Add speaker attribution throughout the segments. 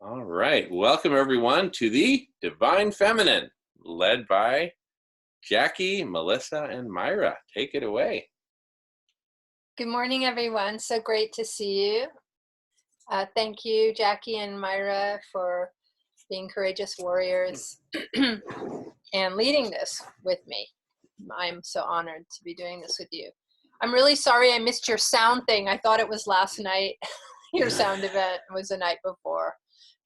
Speaker 1: All right. Welcome, everyone, to the Divine Feminine, led by Jacque, Melissa, and Mayra. Take it away.
Speaker 2: Good morning, everyone. So great to see you. Thank you, Jacque and Mayra, for being courageous warriors and leading this with me. I'm so honored to be doing this with you. I'm really sorry I missed your sound thing. I thought it was last night. Your sound event was the night before.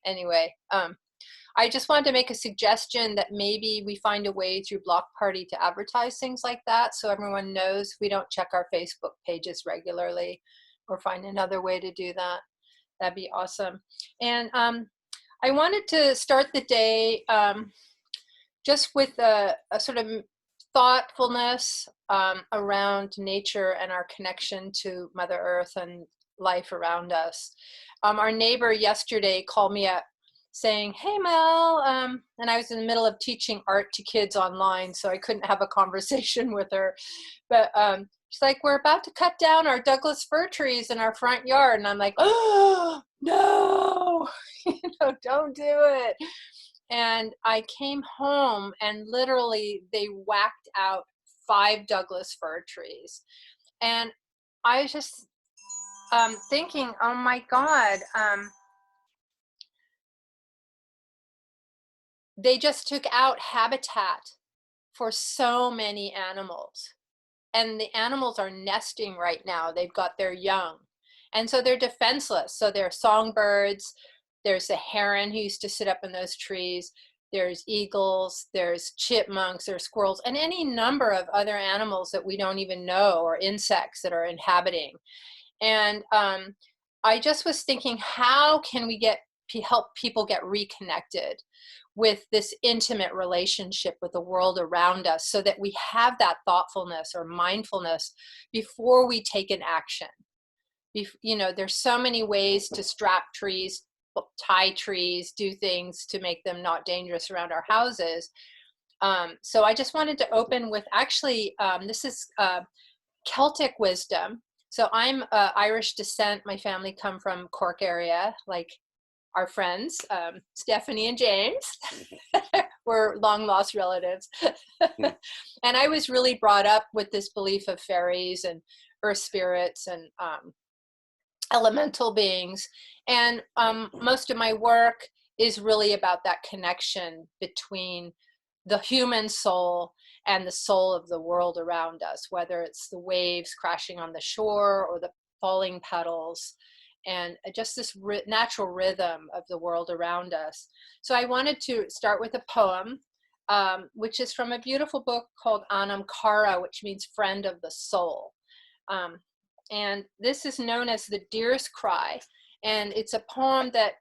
Speaker 2: Anyway, I just wanted to make a suggestion that maybe we find a way through Block Party to advertise things like that, so everyone knows we don't check our Facebook pages regularly, or find another way to do that. That'd be awesome. And I wanted to start the day just with a sort of thoughtfulness around nature and our connection to Mother Earth and life around us. Our neighbor yesterday called me up saying, "Hey, Mel," and I was in the middle of teaching art to kids online, so I couldn't have a conversation with her. But she's like, "We're about to cut down our Douglas fir trees in our front yard." And I'm like, "Oh, no, don't do it." And I came home and literally they whacked out 5 Douglas fir trees. And I was just thinking, oh my God, they just took out habitat for so many animals. And the animals are nesting right now. They've got their young. And so they're defenseless. So there are songbirds. There's a heron who used to sit up in those trees. There's eagles. There's chipmunks. There's squirrels. And any number of other animals that we don't even know, or insects that are inhabiting. And I just was thinking, how can we help people get reconnected with this intimate relationship with the world around us, so that we have that thoughtfulness or mindfulness before we take an action. There's so many ways to strap trees, tie trees, do things to make them not dangerous around our houses. So I just wanted to open with, actually, this is Celtic wisdom. So I'm Irish descent. My family come from Cork area, like our friends, Stephanie and James. We're long lost relatives. And I was really brought up with this belief of fairies and earth spirits and elemental beings. And most of my work is really about that connection between the human soul and the soul of the world around us, whether it's the waves crashing on the shore or the falling petals, and just this natural rhythm of the world around us. So I wanted to start with a poem, which is from a beautiful book called Anam Cara, which means friend of the soul. And this is known as the Deer's Cry. And it's a poem that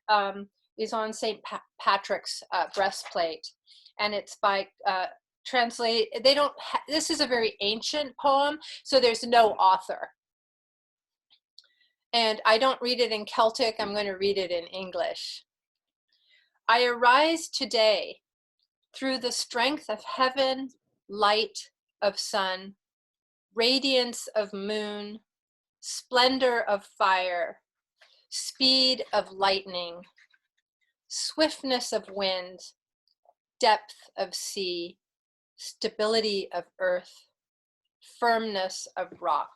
Speaker 2: is on St. Patrick's breastplate. And it's by this is a very ancient poem, so there's no author. And I don't read it in Celtic, I'm going to read it in English. I arise today through the strength of heaven, light of sun, radiance of moon, splendor of fire, speed of lightning, swiftness of wind, depth of sea, stability of earth, firmness of rock.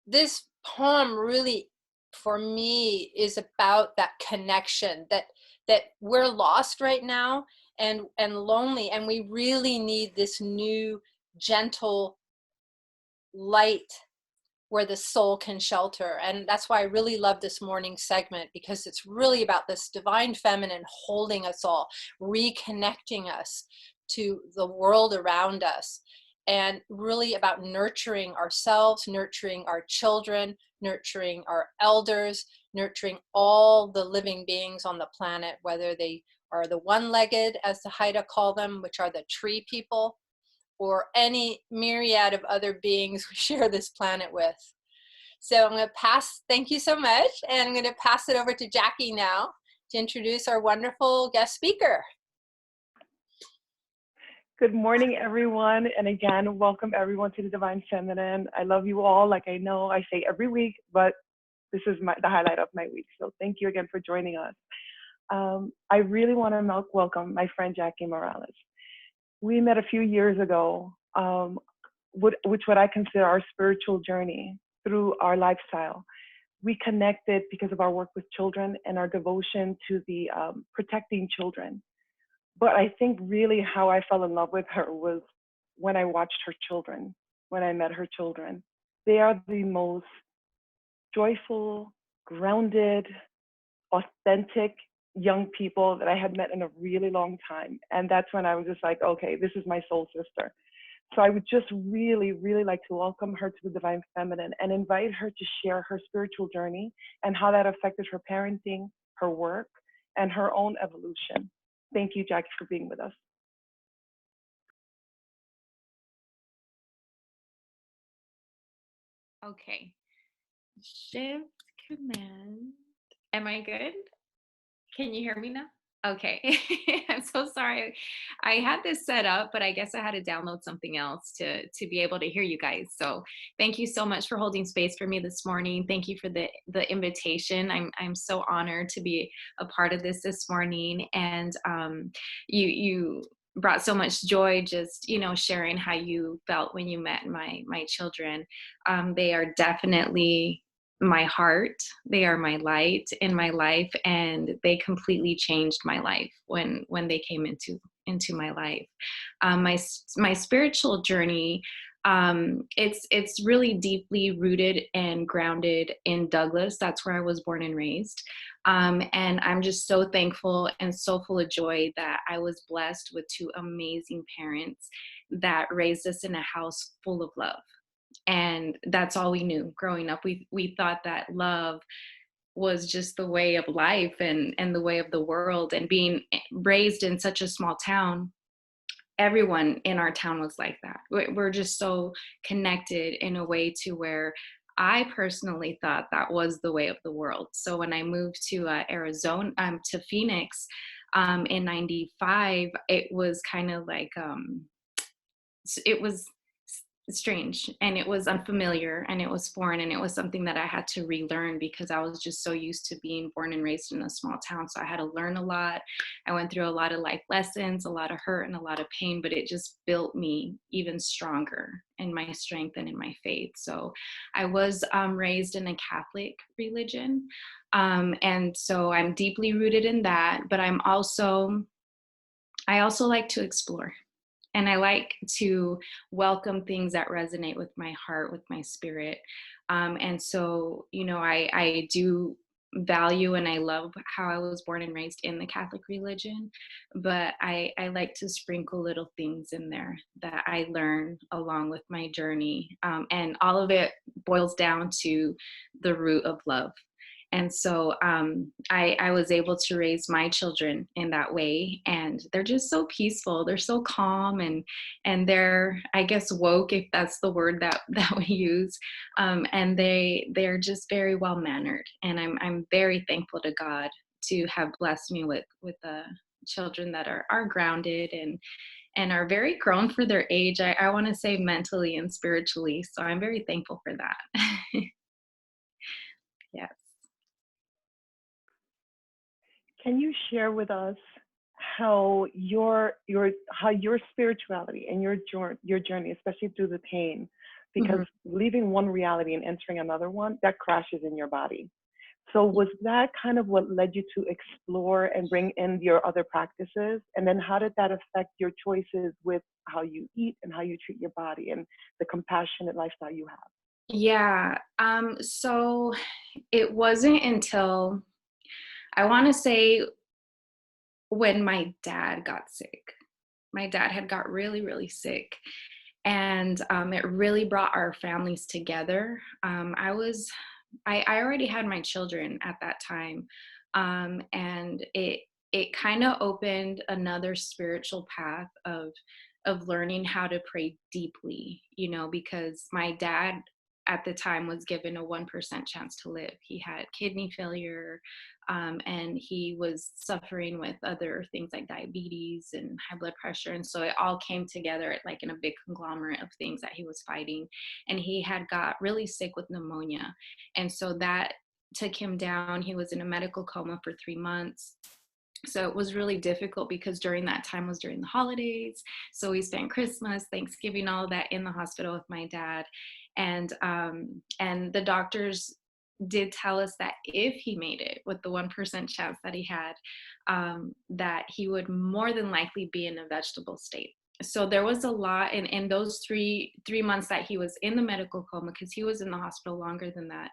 Speaker 2: This poem really, for me, is about that connection, that we're lost right now and lonely, and we really need this new gentle light where the soul can shelter. And that's why I really love this morning segment, because it's really about this divine feminine holding us all, reconnecting us to the world around us, and really about nurturing ourselves, nurturing our children, nurturing our elders, nurturing all the living beings on the planet, whether they are the one-legged, as the Haida call them, which are the tree people, or any myriad of other beings we share this planet with. So I'm going to thank you so much, and I'm going to pass it over to Jacque now to introduce our wonderful guest speaker.
Speaker 3: Good morning, everyone. And again, welcome everyone to the Divine Feminine. I love you all, like I know I say every week, but this is the highlight of my week. So thank you again for joining us. I really want to welcome my friend Jacque Morales. We met a few years ago, which what I consider our spiritual journey through our lifestyle. We connected because of our work with children and our devotion to the protecting children. But I think really how I fell in love with her was when I watched her children, when I met her children. They are the most joyful, grounded, authentic young people that I had met in a really long time. And that's when I was just like, okay, this is my soul sister. So I would just really, really like to welcome her to the Divine Feminine and invite her to share her spiritual journey and how that affected her parenting, her work, and her own evolution. Thank you, Jacque, for being with us.
Speaker 4: Okay. Shift command. Am I good? Can you hear me now? Okay. I'm so sorry. I had this set up, but I guess I had to download something else to be able to hear you guys. So thank you so much for holding space for me this morning. Thank you for the invitation. I'm so honored to be a part of this morning. And you brought so much joy just sharing how you felt when you met my children. They are definitely my heart. They are my light in my life, and they completely changed my life when they came into my life. My spiritual journey, it's really deeply rooted and grounded in Douglas. That's where I was born and raised. And I'm just so thankful and so full of joy that I was blessed with two amazing parents that raised us in a house full of love. And that's all we knew growing up. We thought that love was just the way of life and the way of the world. And being raised in such a small town, everyone in our town was like that. We're just so connected in a way to where I personally thought that was the way of the world. So when I moved to Arizona, to Phoenix in '95, it was kind of like, it was strange, and it was unfamiliar, and it was foreign, and it was something that I had to relearn because I was just so used to being born and raised in a small town. So I had to learn a lot. I went through a lot of life lessons, a lot of hurt and a lot of pain, but it just built me even stronger in my strength and in my faith. So I was raised in a Catholic religion, and so I'm deeply rooted in that. But I also like to explore. And I like to welcome things that resonate with my heart, with my spirit. And so, I do value and I love how I was born and raised in the Catholic religion, but I like to sprinkle little things in there that I learn along with my journey. And all of it boils down to the root of love. And so I was able to raise my children in that way, and they're just so peaceful. They're so calm, and they're, I guess, woke, if that's the word that we use. And they're just very well mannered, and I'm very thankful to God to have blessed me with children that are grounded and are very grown for their age. I want to say mentally and spiritually. So I'm very thankful for that. Yes.
Speaker 3: Can you share with us how your spirituality and your journey, especially through the pain, because leaving one reality and entering another one, that crashes in your body. So was that kind of what led you to explore and bring in your other practices? And then how did that affect your choices with how you eat and how you treat your body and the compassionate lifestyle you have?
Speaker 4: Yeah. So it wasn't until, I want to say, when my dad got sick. My dad had got really, really sick. And it really brought our families together. I already had my children at that time. And it kind of opened another spiritual path of learning how to pray deeply, because my dad at the time was given a 1% chance to live. He had kidney failure, and he was suffering with other things like diabetes and high blood pressure. And so it all came together like in a big conglomerate of things that he was fighting. And he had got really sick with pneumonia. And so that took him down. He was in a medical coma for 3 months. So it was really difficult because during that time was during the holidays. So we spent Christmas, Thanksgiving, all of that in the hospital with my dad. And the doctors did tell us that if he made it with the 1% chance that he had, that he would more than likely be in a vegetable state. So there was a lot in those three months that he was in the medical coma, because he was in the hospital longer than that.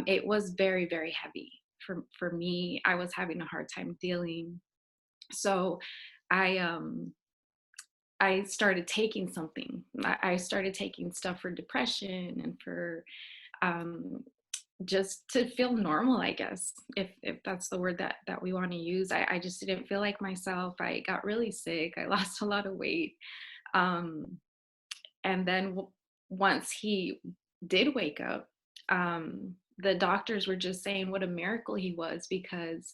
Speaker 4: It was very, very heavy for me. I was having a hard time dealing. So I started taking something. I started taking stuff for depression and for um, just to feel normal, I guess, if that's the word that we want to use. I just didn't feel like myself. I got really sick. I lost a lot of weight. Um, and then once he did wake up, the doctors were just saying what a miracle he was, because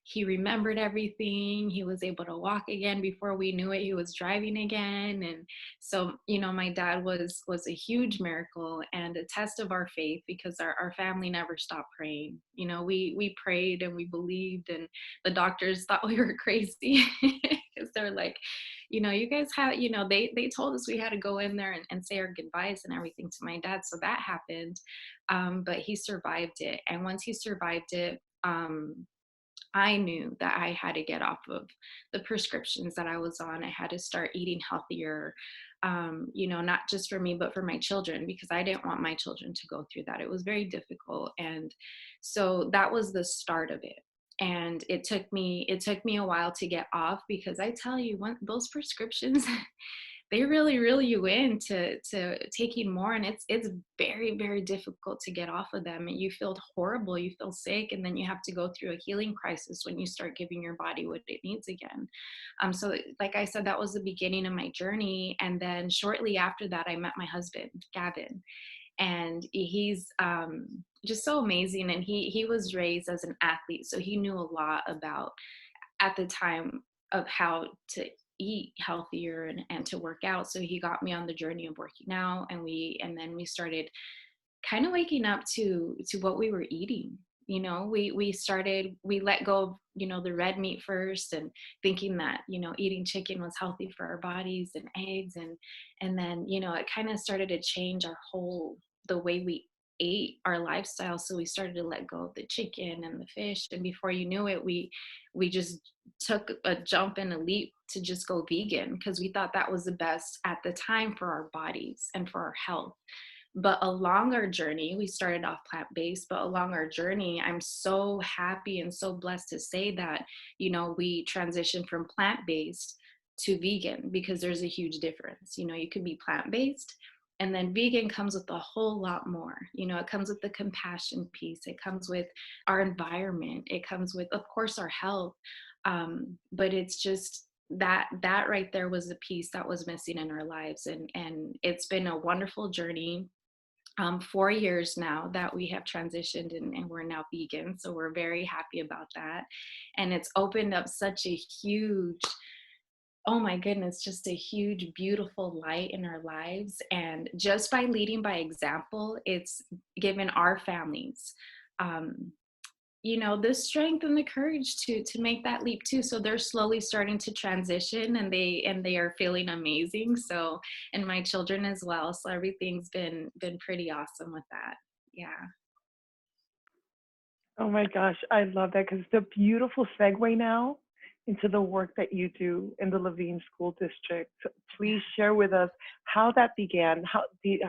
Speaker 4: he remembered everything. He was able to walk again. Before we knew it, he was driving again. And so, my dad was a huge miracle and a test of our faith, because our family never stopped praying. We prayed and we believed, and the doctors thought we were crazy because they're like, you guys have, they told us we had to go in there and say our goodbyes and everything to my dad. So that happened. But he survived it. And once he survived it, I knew that I had to get off of the prescriptions that I was on. I had to start eating healthier, not just for me, but for my children, because I didn't want my children to go through that. It was very difficult. And so that was the start of it. And it took me a while to get off, because I tell you, those prescriptions, they really reel you in to taking more, and it's very, very difficult to get off of them. And you feel horrible, you feel sick, and then you have to go through a healing crisis when you start giving your body what it needs again. So like I said, that was the beginning of my journey. And then shortly after that, I met my husband, Gavin, and he's just so amazing. And he was raised as an athlete, so he knew a lot about, at the time, of how to eat healthier and to work out. So he got me on the journey of working out, and then we started kind of waking up to what we were eating. We let go of, the red meat first, and thinking that, eating chicken was healthy for our bodies, and eggs, and then, it kind of started to change the way we ate, our lifestyle. So we started to let go of the chicken and the fish, and before you knew it, we just took a jump and a leap to just go vegan, because we thought that was the best at the time for our bodies and for our health. But along our journey, we started off plant-based, but along our journey, I'm so happy and so blessed to say that, we transitioned from plant-based to vegan, because there's a huge difference. You could be plant-based, and then vegan comes with a whole lot more. It comes with the compassion piece. It comes with our environment. It comes with, of course, our health. But it's just that right there was the piece that was missing in our lives. And it's been a wonderful journey. 4 years now that we have transitioned, and we're now vegan. So we're very happy about that. And it's opened up such a huge, oh my goodness, just a huge, beautiful light in our lives. And just by leading by example, it's given our families, the strength and the courage to make that leap too. So they're slowly starting to transition, and they are feeling amazing. So, and my children as well. So everything's been pretty awesome with that. Yeah.
Speaker 3: Oh my gosh, I love that, because it's a beautiful segue now into the work that you do in the Levine School District. Please share with us how that began, how the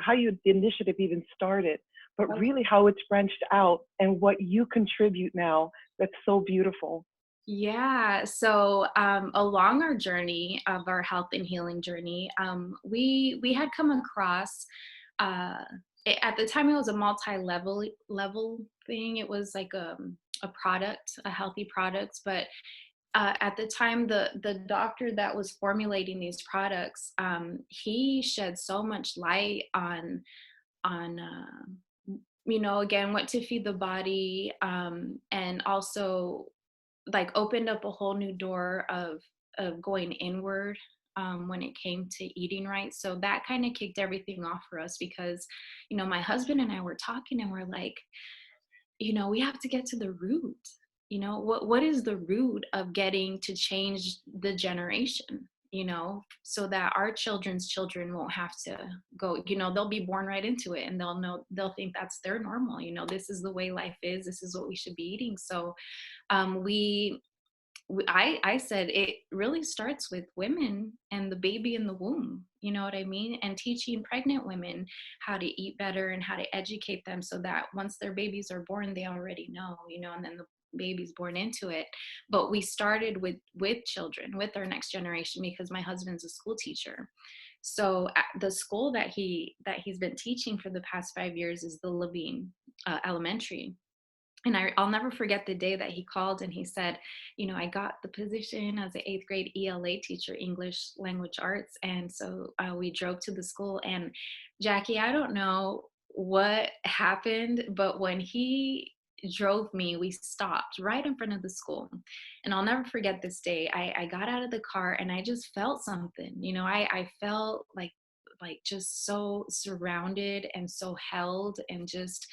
Speaker 3: initiative even started, but really how it's branched out and what you contribute now. That's so beautiful.
Speaker 4: Yeah. So along our journey of our health and healing journey, we had come across, at the time, it was a multi-level thing. It was like a product, a healthy product. But at the time, the doctor that was formulating these products, he shed so much light on again, what to feed the body, and also like opened up a whole new door of going inward, when it came to eating right. So that kind of kicked everything off for us, because my husband and I were talking, and we're like, we have to get to the root. What is the root of getting to change the generation, so that our children's children won't have to go, they'll be born right into it, and they'll think that's their normal. This is the way life is. This is what we should be eating. So I said it really starts with women and the baby in the womb, you know what I mean? And teaching pregnant women how to eat better and how to educate them so that once their babies are born, they already know, and then the baby's born into it. But we started with children, with our next generation, because my husband's a school teacher. So at the school that he's been teaching for the past 5 years is the Levine Elementary. And I'll never forget the day that he called and he said, I got the position as an 8th grade ELA teacher, English language arts. And so we drove to the school. And Jackie, I don't know what happened, but when he drove me, we stopped right in front of the school. And I'll never forget this day. I got out of the car and I just felt something. I felt like just so surrounded and so held, and just,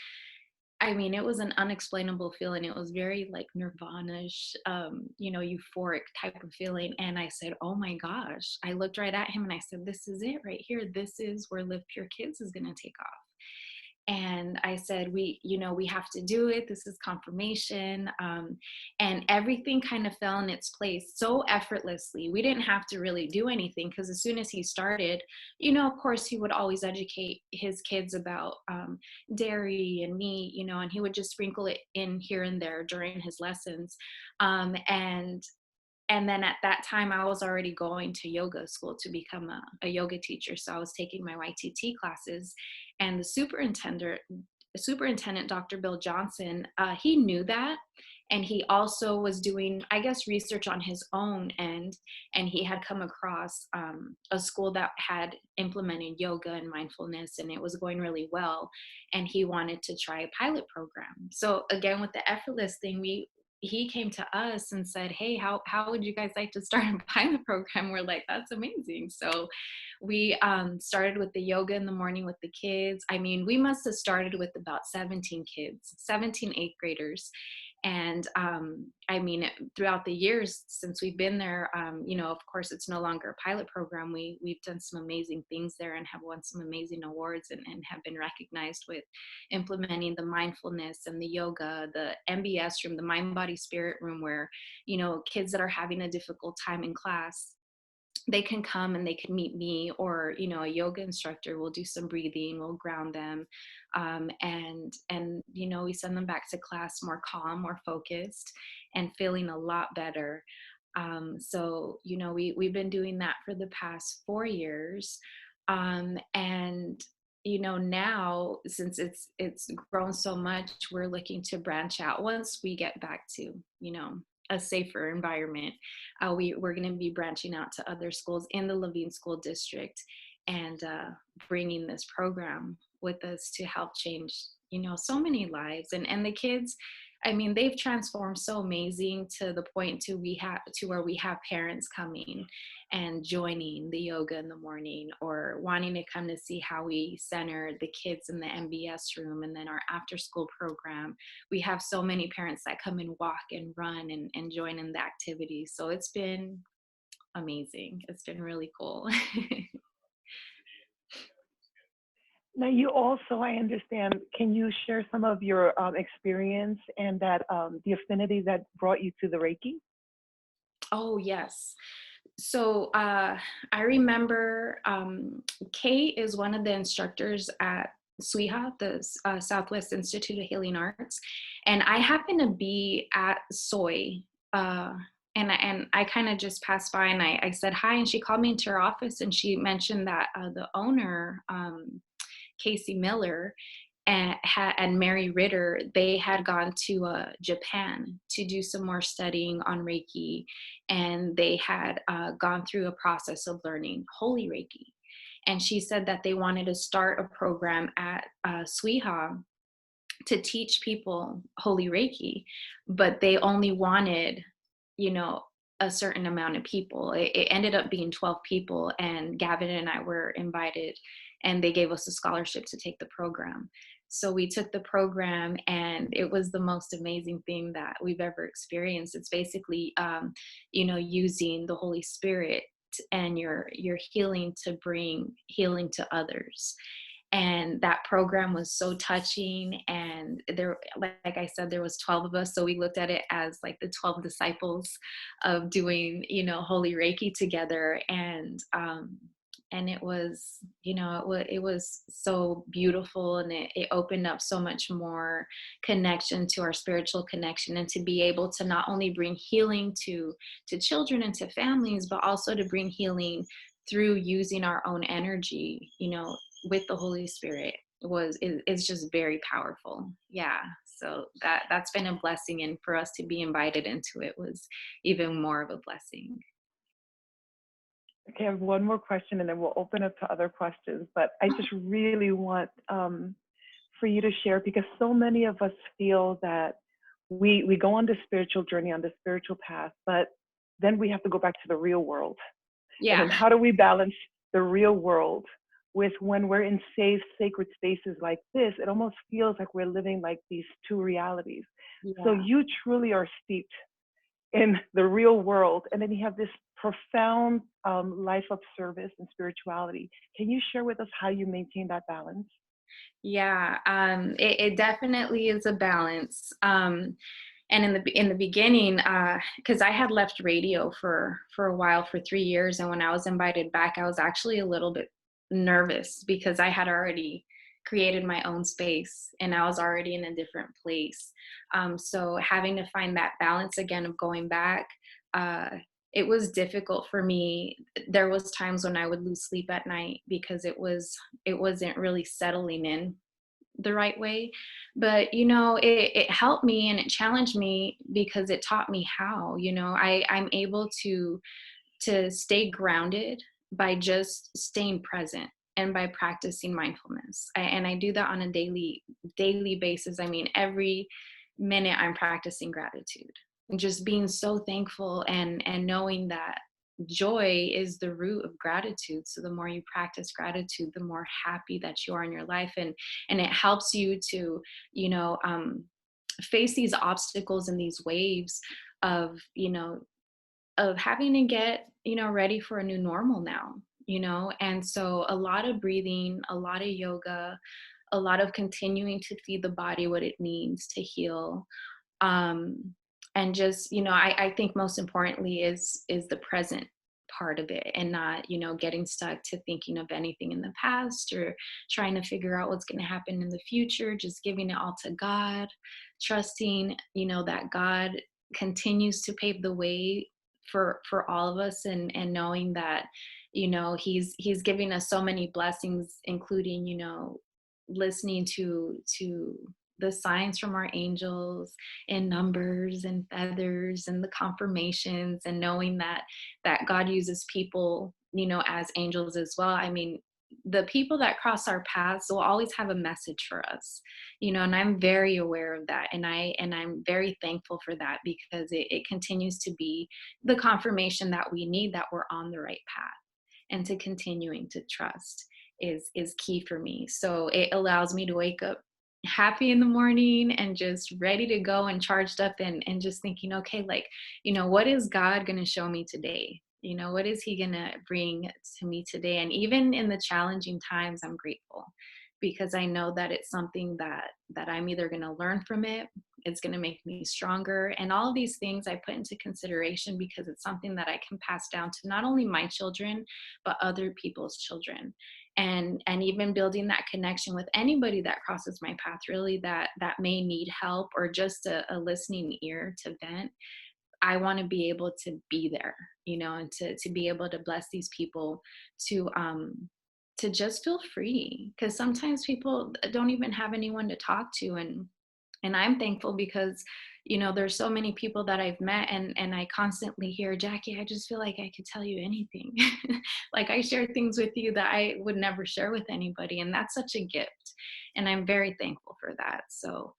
Speaker 4: it was an unexplainable feeling. It was very like nirvana-ish, euphoric type of feeling. And I said, oh my gosh, I looked right at him and I said, this is it right here. This is where Live Pure Kids is going to take off. And I said, we have to do it. This is confirmation. And everything kind of fell in its place so effortlessly. We didn't have to really do anything, because as soon as he started, of course, he would always educate his kids about dairy and meat, and he would just sprinkle it in here and there during his lessons. And then at that time, I was already going to yoga school to become a yoga teacher. So I was taking my YTT classes, and the superintendent, Dr. Bill Johnson, he knew that. And he also was doing, I guess, research on his own end. And he had come across a school that had implemented yoga and mindfulness, and it was going really well. And he wanted to try a pilot program. So again, with the effortless thing, he came to us and said, hey, how would you guys like to start a pilot program? We're like, that's amazing. So we started with the yoga in the morning with the kids. We must have started with about 17 kids, 17 8th graders. And throughout the years since we've been there, of course, it's no longer a pilot program. We've done some amazing things there and have won some amazing awards, and have been recognized with implementing the mindfulness and the yoga, the MBS room, the mind, body, spirit room, where, kids that are having a difficult time in class, they can come and they can meet me, or a yoga instructor will do some breathing, we'll ground them, and we send them back to class more calm, more focused, and feeling a lot better. So we've been doing that for the past 4 years, and now, since it's grown so much, we're looking to branch out once we get back to a safer environment. We're going to be branching out to other schools in the Levine School District, and bringing this program with us to help change, so many lives. And the kids, they've transformed so amazing, to the point to where we have parents coming and joining the yoga in the morning, or wanting to come to see how we center the kids in the MBS room, and then our after school program. We have so many parents that come and walk and run and join in the activities. So it's been amazing. It's been really cool.
Speaker 3: Now, you also, I understand, can you share some of your experience and that the affinity that brought you to the Reiki?
Speaker 4: Oh, yes. So I remember Kate is one of the instructors at SWIHA, the Southwest Institute of Healing Arts. And I happened to be at Soy, and I kind of just passed by, and I said hi, and she called me into her office, and she mentioned that the owner, Casey Miller, and Mary Ritter, they had gone to Japan to do some more studying on Reiki, and they had gone through a process of learning Holy Reiki. And she said that they wanted to start a program at SWIHA to teach people Holy Reiki, but they only wanted, a certain amount of people. It ended up being 12 people, and Gavin and I were invited, and they gave us a scholarship to take the program. So we took the program, and it was the most amazing thing that we've ever experienced. It's basically, using the Holy Spirit and your healing to bring healing to others. And that program was so touching. And there, like I said, there was 12 of us, so we looked at it as like the 12 disciples of doing, holy reiki together. And it was, it was so beautiful, and it opened up so much more connection to our spiritual connection, and to be able to not only bring healing to children and to families, but also to bring healing through using our own energy, with the Holy Spirit is just very powerful. Yeah. So that's been a blessing. And for us to be invited into it was even more of a blessing.
Speaker 3: Okay, I have one more question and then we'll open up to other questions. But I just really want for you to share, because so many of us feel that we go on the spiritual journey, on the spiritual path, but then we have to go back to the real world. And
Speaker 4: Yeah.
Speaker 3: then how do we balance the real world with when we're in safe, sacred spaces like this? It almost feels like we're living like these two realities. So
Speaker 4: Yeah.
Speaker 3: you truly are steeped in the real world, and then you have this profound life of service and spirituality. Can you share with us how you maintain that balance?
Speaker 4: Yeah, it definitely is a balance. And in the beginning, because I had left radio for a while, for 3 years, and when I was invited back, I was actually a little bit nervous because I had already created my own space and I was already in a different place. So having to find that balance again of going back, uh, it was difficult for me. There was times when I would lose sleep at night because it wasn't really settling in the right way. But it helped me and it challenged me because it taught me how. I'm able to stay grounded by just staying present and by practicing mindfulness. And I do that on a daily basis. I mean, every minute I'm practicing gratitude and just being so thankful, and knowing that joy is the root of gratitude. So the more you practice gratitude, the more happy that you are in your life. And it helps you to, face these obstacles and these waves of, of having to get, ready for a new normal now. And so a lot of breathing, a lot of yoga, a lot of continuing to feed the body what it needs to heal. um and just, I think most importantly is the present part of it, and not, getting stuck to thinking of anything in the past or trying to figure out what's going to happen in the future. Just giving it all to God, trusting, that God continues to pave the way for all of us, and knowing that, he's giving us so many blessings, including, listening to the signs from our angels and numbers and feathers and the confirmations, and knowing that God uses people, as angels as well. I mean, the people that cross our paths will always have a message for us, and I'm very aware of that, and I'm very thankful for that, because it continues to be the confirmation that we need, that we're on the right path. And to continuing to trust is key for me. So it allows me to wake up happy in the morning and just ready to go and charged up, and just thinking, okay, like, what is God going to show me today? What is he going to bring to me today? And even in the challenging times, I'm grateful, because I know that it's something that I'm either going to learn from it, it's going to make me stronger, and all of these things I put into consideration, because it's something that I can pass down to not only my children, but other people's children. And even building that connection with anybody that crosses my path, really, that may need help, or just a listening ear to vent. I want to be able to be there, and to be able to bless these people, to just feel free, because sometimes people don't even have anyone to talk to. And I'm thankful because, there's so many people that I've met, and I constantly hear, Jackie, I just feel like I could tell you anything. Like, I share things with you that I would never share with anybody. And that's such a gift. And I'm very thankful for that. So,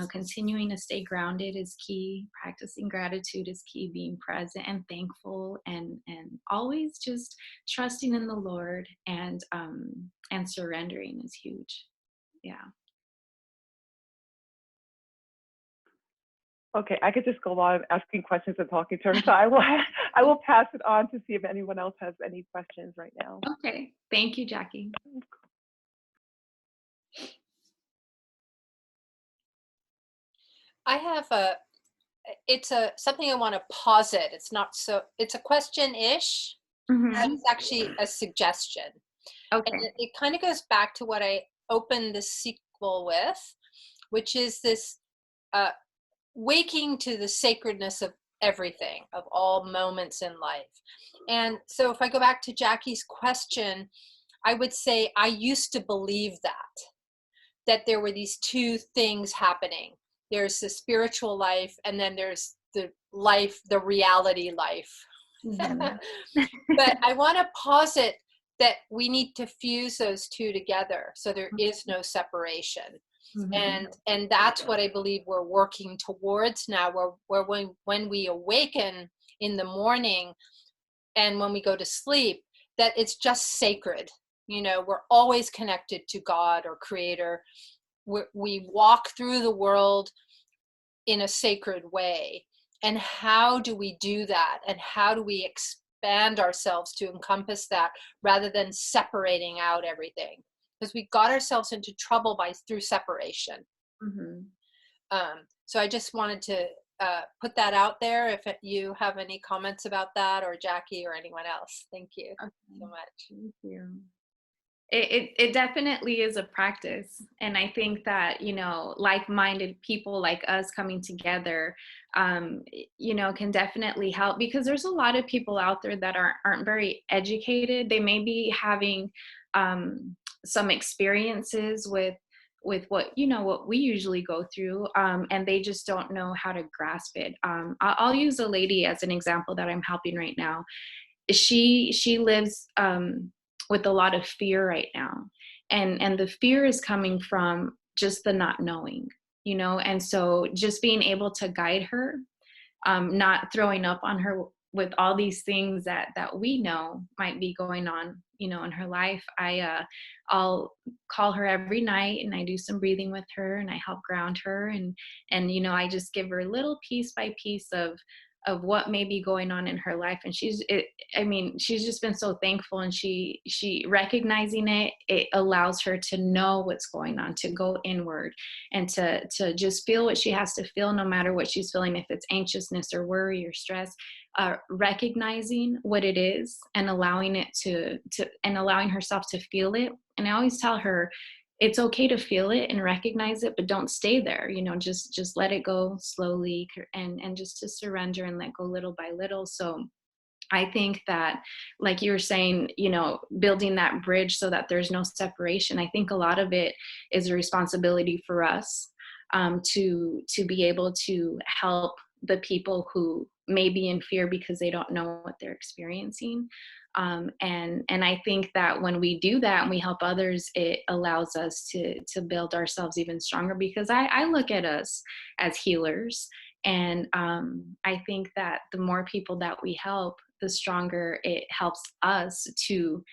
Speaker 4: continuing to stay grounded is key. Practicing gratitude is key. Being present and thankful, and always just trusting in the Lord, and surrendering is huge. Yeah.
Speaker 3: Okay, I could just go on asking questions and talking to her. So I will pass it on to see if anyone else has any questions right now.
Speaker 4: Okay. Thank you, Jackie.
Speaker 2: I have something I want to posit. It's a question-ish.
Speaker 4: Mhm.
Speaker 2: It's actually a suggestion. And
Speaker 4: Okay.
Speaker 2: it kind of goes back to what I opened the sequel with, which is this waking to the sacredness of everything, of all moments in life. And so if I go back to Jackie's question, I would say I used to believe that there were these two things happening. There's the spiritual life, and then there's the reality life.
Speaker 4: Mhm.
Speaker 2: But I want to posit that we need to fuse those two together so there is no separation.
Speaker 4: Mhm.
Speaker 2: And that's what I believe we're working towards now, where when we awaken in the morning and when we go to sleep, that it's just sacred. We're always connected to God or Creator. We walk through the world in a sacred way. And how do we do that? And how do we expand ourselves to encompass that rather than separating out everything? Because we got ourselves into trouble through separation.
Speaker 4: Mhm.
Speaker 2: So I just wanted to put that out there. If you have any comments about that, or Jackie or anyone else, thank you so much.
Speaker 4: Thank you. It definitely is a practice. And I think that, like-minded people like us coming together, can definitely help, because there's a lot of people out there that aren't very educated. They may be having some experiences with what we usually go through, and they just don't know how to grasp it. I'll use a lady as an example that I'm helping right now. She lives with a lot of fear right now, and the fear is coming from just the not knowing, and so just being able to guide her, not throwing up on her with all these things that we know might be going on, in her life. I'll call her every night, and I do some breathing with her, and I help ground her, and I just give her little piece by piece of what may be going on in her life. And she's just been so thankful, and she recognizing it allows her to know what's going on, to go inward, and to just feel what she has to feel, no matter what she's feeling, if it's anxiousness or worry or stress. Recognizing what it is and allowing it and allowing herself to feel it. And I always tell her, it's okay to feel it and recognize it, but don't stay there. Just let it go slowly, and just to surrender and let go little by little. So I think that, like you were saying, building that bridge so that there's no separation. I think a lot of it is a responsibility for us, to be able to help the people who may be in fear because they don't know what they're experiencing. And I think that when we do that and we help others, it allows us to build ourselves even stronger, because I look at us as healers. And I think that the more people that we help, the stronger it helps us to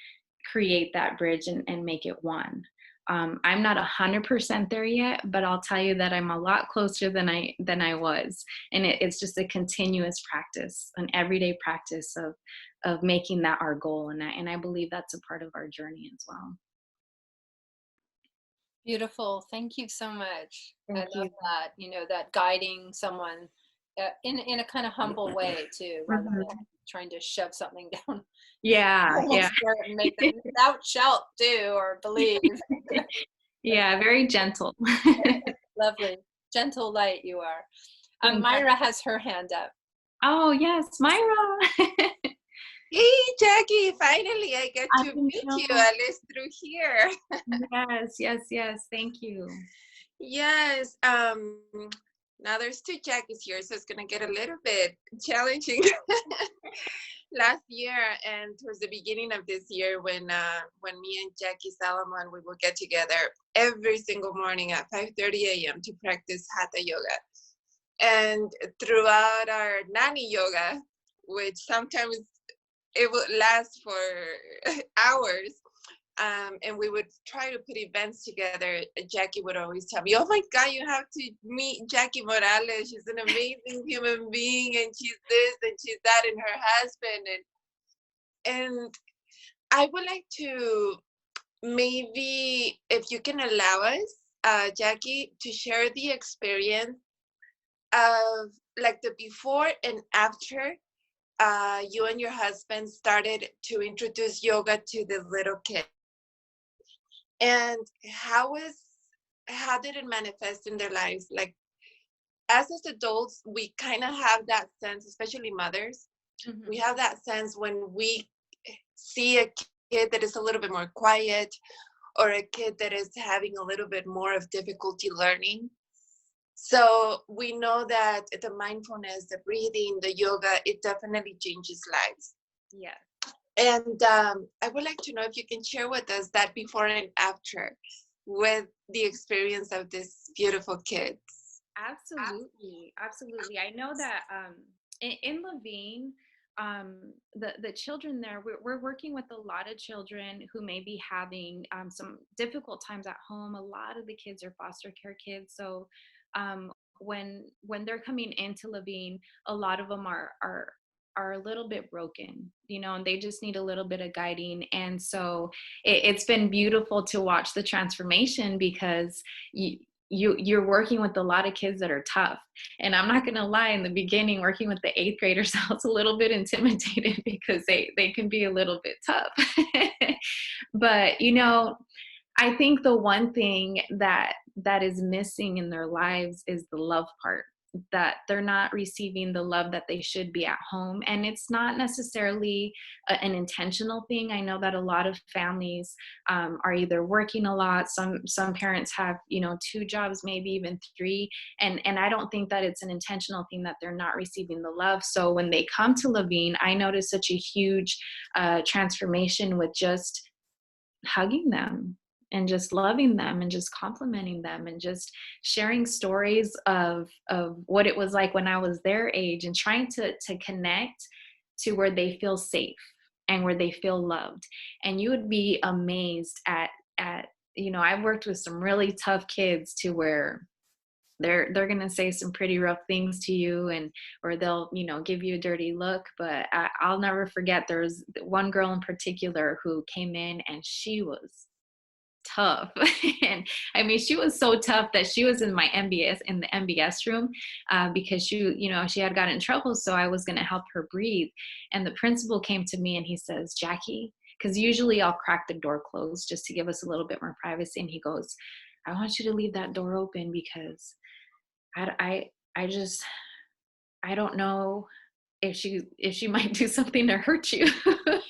Speaker 4: create that bridge and make it one. I'm not 100% there yet, but I'll tell you that I'm a lot closer than I was. And it's just a continuous practice, an everyday practice of making that our goal. And I believe that's a part of our journey as well.
Speaker 2: Beautiful. Thank you so much. I
Speaker 4: Thank
Speaker 2: love
Speaker 4: you.
Speaker 2: that, that guiding someone in a kind of humble way too, rather
Speaker 4: Mhm.
Speaker 2: than trying to shove something down
Speaker 4: Yeah,
Speaker 2: someone's throat and make them without shout do or believe.
Speaker 4: yeah, very gentle.
Speaker 2: Lovely. Gentle light you are.
Speaker 4: Thank you.
Speaker 2: Mayra has her hand up.
Speaker 4: Oh yes, Mayra.
Speaker 5: Hey, Jackie, finally I get
Speaker 4: I
Speaker 5: to meet
Speaker 4: know.
Speaker 5: you, at least through here.
Speaker 4: Yes. Thank you.
Speaker 5: Yes, now there's two Jackies here, so it's gonna get a little bit challenging. Last year and towards the beginning of this year, when me and Jackie Salomon, we will get together every single morning at 5:30 a.m. to practice Hatha Yoga. And throughout our Nani Yoga, which sometimes it would last for hours, and we would try to put events together, Jacque would always tell me, oh my God, you have to meet Jacque Morales. She's an amazing human being, and she's this and she's that, and her husband. And I would like to, maybe if you can allow us, Jacque, to share the experience of like the before and after you and your husband started to introduce yoga to the little kid. And how did it manifest in their lives? Like, as adults, we kind of have that sense, especially mothers, we have that sense when we see a kid that is a little bit more quiet, or a kid that is having a little bit more of difficulty learning. So we know that the mindfulness, the breathing, the yoga, it definitely changes lives.
Speaker 4: Yeah.
Speaker 5: And I would like to know if you can share with us that before and after with the experience of this beautiful kids.
Speaker 4: Absolutely. I know that in Levine, the children there, we're working with a lot of children who may be having some difficult times at home. A lot of the kids are foster care kids. So when they're coming into Levine, a lot of them are a little bit broken, and they just need a little bit of guiding. And so it's been beautiful to watch the transformation, because you're working with a lot of kids that are tough. And I'm not going to lie, in the beginning, working with the 8th graders, I was a little bit intimidated because they can be a little bit tough. But, I think the one thing that is missing in their lives is the love part, that they're not receiving the love that they should be at home. And it's not necessarily an intentional thing. I know that a lot of families are either working a lot. Some parents have, 2 jobs, maybe even 3. And I don't think that it's an intentional thing that they're not receiving the love. So when they come to Levine, I notice such a huge transformation with just hugging them and just loving them and just complimenting them and just sharing stories of what it was like when I was their age, and trying to connect to where they feel safe and where they feel loved. And you would be amazed at I've worked with some really tough kids to where they're going to say some pretty rough things to you, or they'll, give you a dirty look. But I'll never forget, there was one girl in particular who came in, and she was tough. And I mean, she was so tough that she was in the MBS room because she had gotten in trouble. So I was going to help her breathe. And the principal came to me and he says, Jacque, because usually I'll crack the door closed just to give us a little bit more privacy. And he goes, I want you to leave that door open, because I don't know if she might do something to hurt you.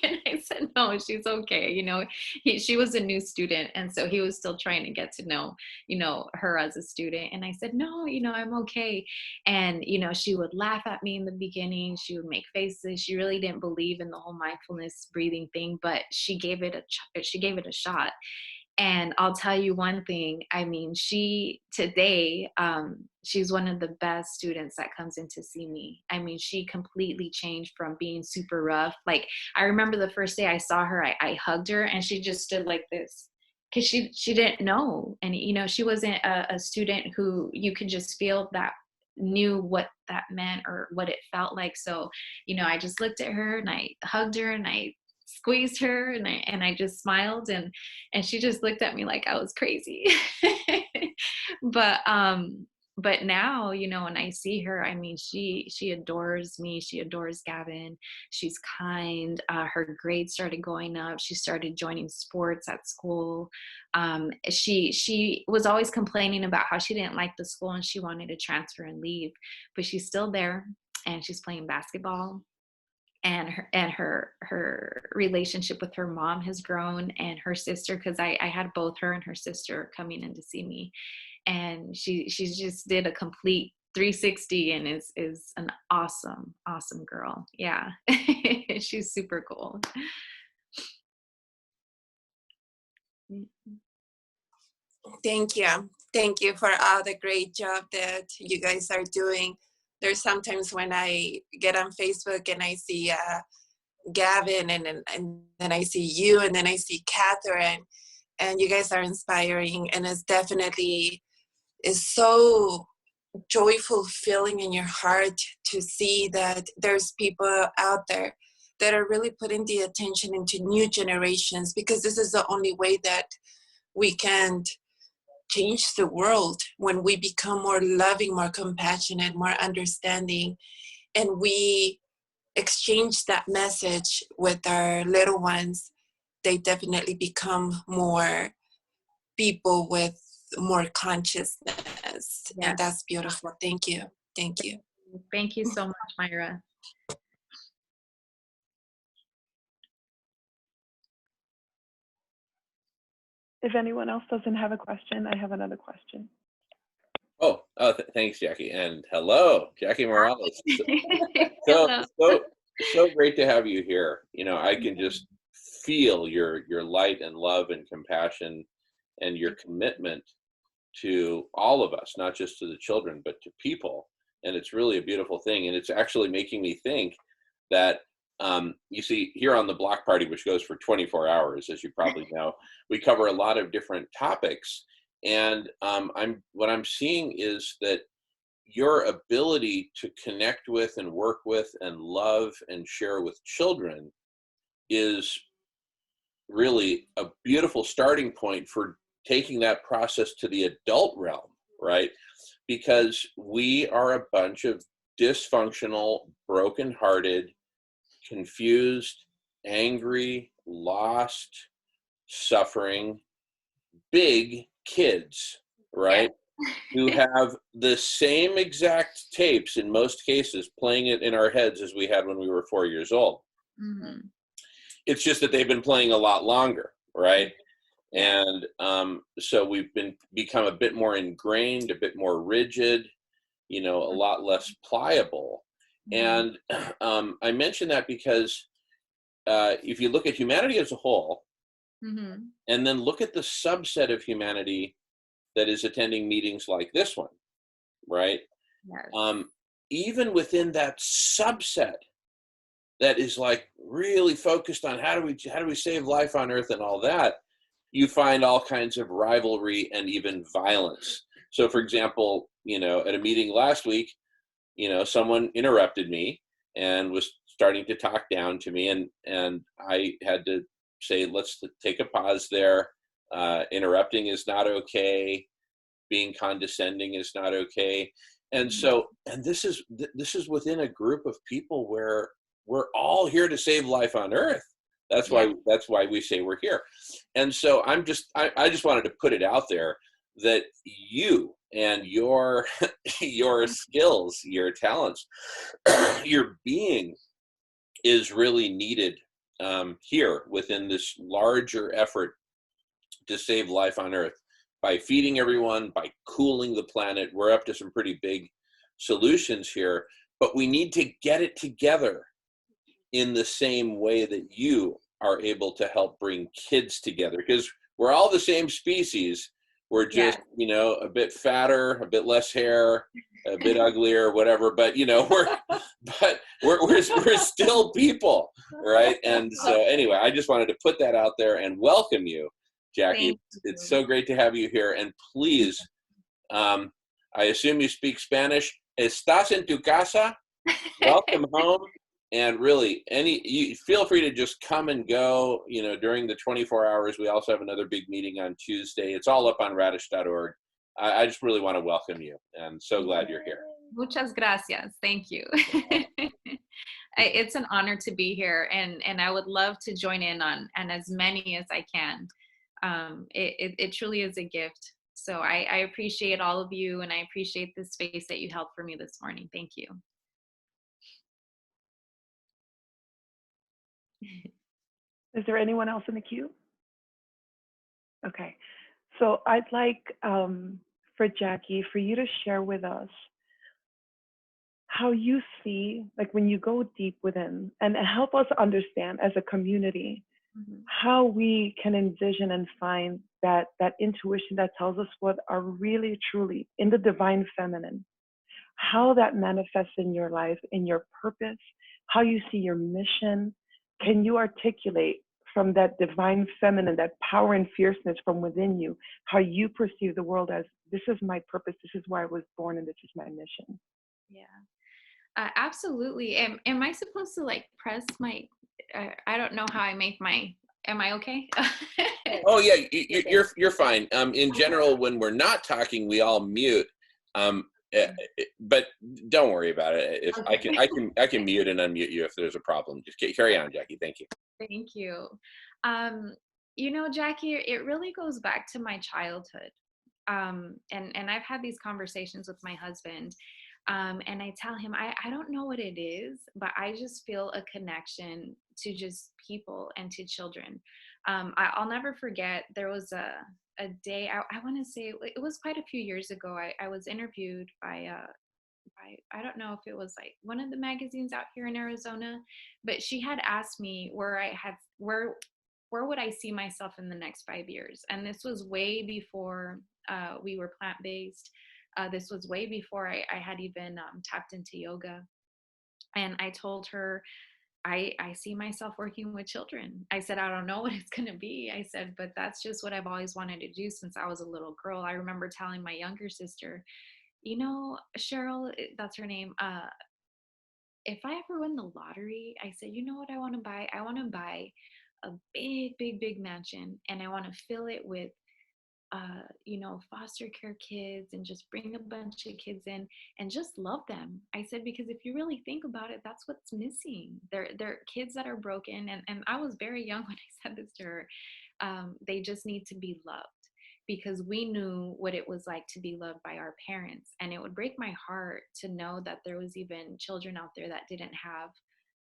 Speaker 4: And I said, no, she's okay. She was a new student. And so he was still trying to get to know, her as a student. And I said, no, I'm okay. And, she would laugh at me in the beginning. She would make faces. She really didn't believe in the whole mindfulness breathing thing, but she gave it a shot. And I'll tell you one thing, I mean, today, she's one of the best students that comes in to see me. I mean, she completely changed from being super rough. Like, I remember the first day I saw her, I hugged her, and she just stood like this, because she didn't know. And, she wasn't a student who you could just feel that knew what that meant or what it felt like. So, I just looked at her and I hugged her and I squeezed her and I just smiled, and she just looked at me like I was crazy. But now, when I see her, I mean, she adores me. She adores Gavin. She's kind. Her grades started going up. She started joining sports at school. She was always complaining about how she didn't like the school and she wanted to transfer and leave, but she's still there and she's playing basketball. And her relationship with her mom has grown, and her sister, because I had both her and her sister coming in to see me, and she just did a complete 360 and is an awesome girl. Yeah. She's super cool.
Speaker 5: Thank you for all the great job that you guys are doing. There's sometimes when I get on Facebook and I see Gavin, and then I see you, and then I see Catherine, and you guys are inspiring, and it's definitely is so joyful feeling in your heart to see that there's people out there that are really putting the attention into new generations, because this is the only way that we can change the world, when we become more loving, more compassionate, more understanding, and we exchange that message with our little ones. They definitely become more people with more consciousness,
Speaker 4: Yes.
Speaker 5: and that's beautiful. Thank you. Thank you.
Speaker 4: Thank you so much, Mayra.
Speaker 3: If anyone else doesn't have a question, I have another question.
Speaker 1: Thanks, Jacque, and hello, Jacque Morales.
Speaker 4: Hello.
Speaker 1: So great to have you here. You know, I can just feel your light and love and compassion, and your commitment to all of us, not just to the children, but to people. And it's really a beautiful thing. And it's actually making me think that, you see, here on the Block Party, which goes for 24 hours, as you probably know, we cover a lot of different topics. And what I'm seeing is that your ability to connect with and work with and love and share with children is really a beautiful starting point for taking that process to the adult realm, right? Because we are a bunch of dysfunctional, brokenhearted, confused, angry, lost, suffering, big kids, right? Who have the same exact tapes in most cases playing it in our heads as we had when we were 4 years old.
Speaker 4: Mm-hmm.
Speaker 1: It's just that they've been playing a lot longer, right? And so we've become a bit more ingrained, a bit more rigid, you know, a lot less pliable. And I mention that because if you look at humanity as a whole, and then look at the subset of humanity that is attending meetings like this one, right?
Speaker 4: Yes.
Speaker 1: Even within that subset that is like really focused on how do we save life on Earth and all that, you find all kinds of rivalry and even violence. So, for example, you know, at a meeting last week, you know, someone interrupted me and was starting to talk down to me, and I had to say, let's take a pause there. Interrupting is not okay. Being condescending is not okay. And so, and this is within a group of people where we're all here to save life on Earth. That's why we say we're here. And so I just wanted to put it out there that you and your your skills, your talents, your being is really needed here within this larger effort to save life on Earth by feeding everyone, by cooling the planet. We're up to some pretty big solutions here, but we need to get it together in the same way that you are able to help bring kids together, because we're all the same species. We're just, you know, a bit fatter, a bit less hair, a bit uglier, whatever. But you know, we're still people, right? And so anyway, I just wanted to put that out there and welcome you, Jacque. It's so great to have you here. And please, I assume you speak Spanish. ¿Estás en tu casa? Welcome home. And really, you feel free to just come and go, you know, during the 24 hours. We also have another big meeting on Tuesday. It's all up on radish.org. I just really want to welcome you, and so glad you're here.
Speaker 4: Muchas gracias. Thank you. It's an honor to be here, and I would love to join in on as many as I can. It truly is a gift. So I appreciate all of you, and I appreciate the space that you held for me this morning. Thank you.
Speaker 3: Is there anyone else in the queue? Okay, so I'd like for Jacque, for you to share with us how you see, like when you go deep within, and help us understand as a community, how we can envision and find that intuition that tells us what are really truly in the divine feminine, how that manifests in your life, in your purpose, how you see your mission, can you articulate from that divine feminine, that power and fierceness from within you, how you perceive the world as, this is my purpose, this is why I was born, and this is my mission?
Speaker 4: Yeah. Absolutely. Am I supposed to like press my, I don't know how I make my, am I okay?
Speaker 1: Oh yeah, you're fine. In general, when we're not talking, we all mute. But don't worry about it. If
Speaker 4: Okay.
Speaker 1: I can mute and unmute you if there's a problem. Just carry on, Jacque. Thank you.
Speaker 4: Thank you. You know, Jacque, it really goes back to my childhood. And I've had these conversations with my husband. And I tell him, I don't know what it is, but I just feel a connection to just people and to children. I'll never forget, there was a day, I want to say it was quite a few years ago. I was interviewed by I don't know if it was like one of the magazines out here in Arizona, but she had asked me where would I see myself in the next 5 years? And this was way before we were plant-based. This was way before I had even tapped into yoga. And I told her, I see myself working with children. I said, I don't know what it's going to be. I said, but that's just what I've always wanted to do since I was a little girl. I remember telling my younger sister, you know, Cheryl, that's her name. If I ever win the lottery, I said, you know what I want to buy? I want to buy a big, big, big mansion, and I want to fill it with, you know, foster care kids, and just bring a bunch of kids in and just love them. I said, because if you really think about it, that's what's missing. They're kids that are broken. And I was very young when I said this to her. They just need to be loved, because we knew what it was like to be loved by our parents. And it would break my heart to know that there was even children out there that didn't have,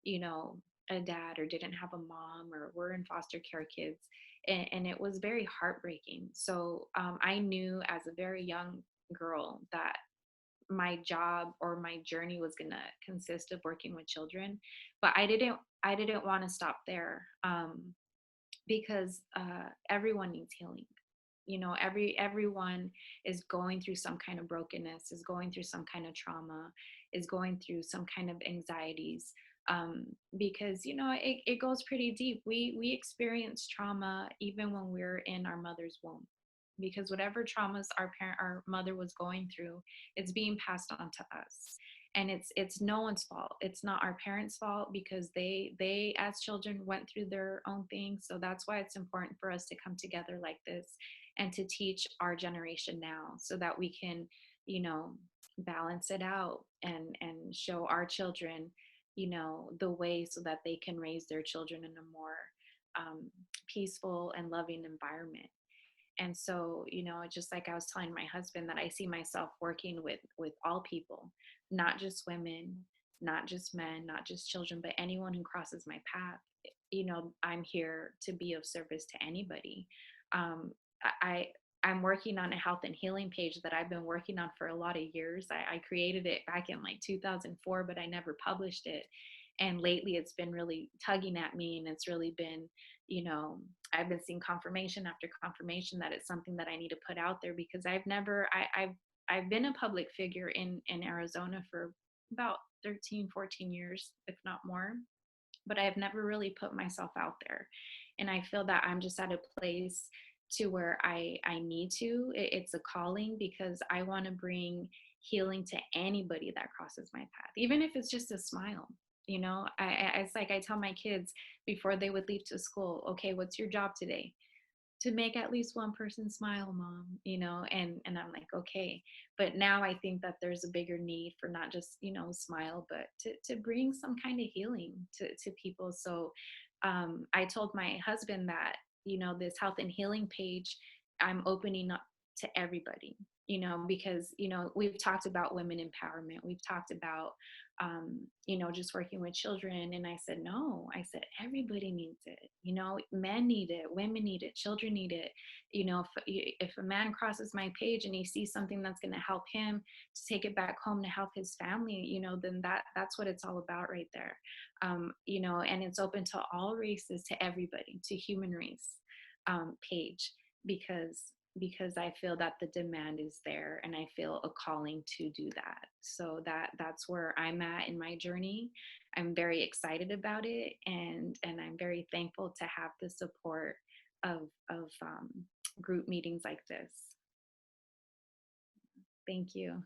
Speaker 4: you know, a dad, or didn't have a mom, or were in foster care kids. And it was very heartbreaking. So I knew as a very young girl that my job or my journey was going to consist of working with children. But I didn't want to stop there, because everyone needs healing. You know, everyone is going through some kind of brokenness, is going through some kind of trauma, is going through some kind of anxieties, because, you know, it goes pretty deep. We experience trauma even when we're in our mother's womb, because whatever traumas our mother was going through, it's being passed on to us. And it's no one's fault. It's not our parents' fault, because they as children went through their own things. So that's why it's important for us to come together like this and to teach our generation now, so that we can, you know, balance it out and show our children, you know, the way, so that they can raise their children in a more peaceful and loving environment. And so, you know, just like I was telling my husband, that I see myself working with all people, not just women, not just men, not just children, but anyone who crosses my path. You know, I'm here to be of service to anybody. um, I I'm working on a health and healing page that I've been working on for a lot of years. I created it back in like 2004, but I never published it. And lately it's been really tugging at me, and it's really been, you know, I've been seeing confirmation after confirmation that it's something that I need to put out there, because I've been a public figure in Arizona for about 13, 14 years, if not more, but I've never really put myself out there. And I feel that I'm just at a place to where I need to. It's a calling, because I want to bring healing to anybody that crosses my path, even if it's just a smile. You know, it's like I tell my kids before they would leave to school, okay, what's your job today? To make at least one person smile, mom, you know. And I'm like, okay. But now I think that there's a bigger need for not just, you know, smile, but to bring some kind of healing to people. So I told my husband that, you know, this health and healing page, I'm opening up to everybody, you know, because, you know, we've talked about women empowerment, we've talked about you know, just working with children. And I said, no, I said, everybody needs it. You know, men need it, women need it, children need it. You know, if a man crosses my page and he sees something that's going to help him to take it back home to help his family, you know, then that's what it's all about right there. You know, and it's open to all races, to everybody, to human race page, because because I feel that the demand is there and I feel a calling to do that. So that's where I'm at in my journey. I'm very excited about it, and I'm very thankful to have the support of group meetings like this. Thank you.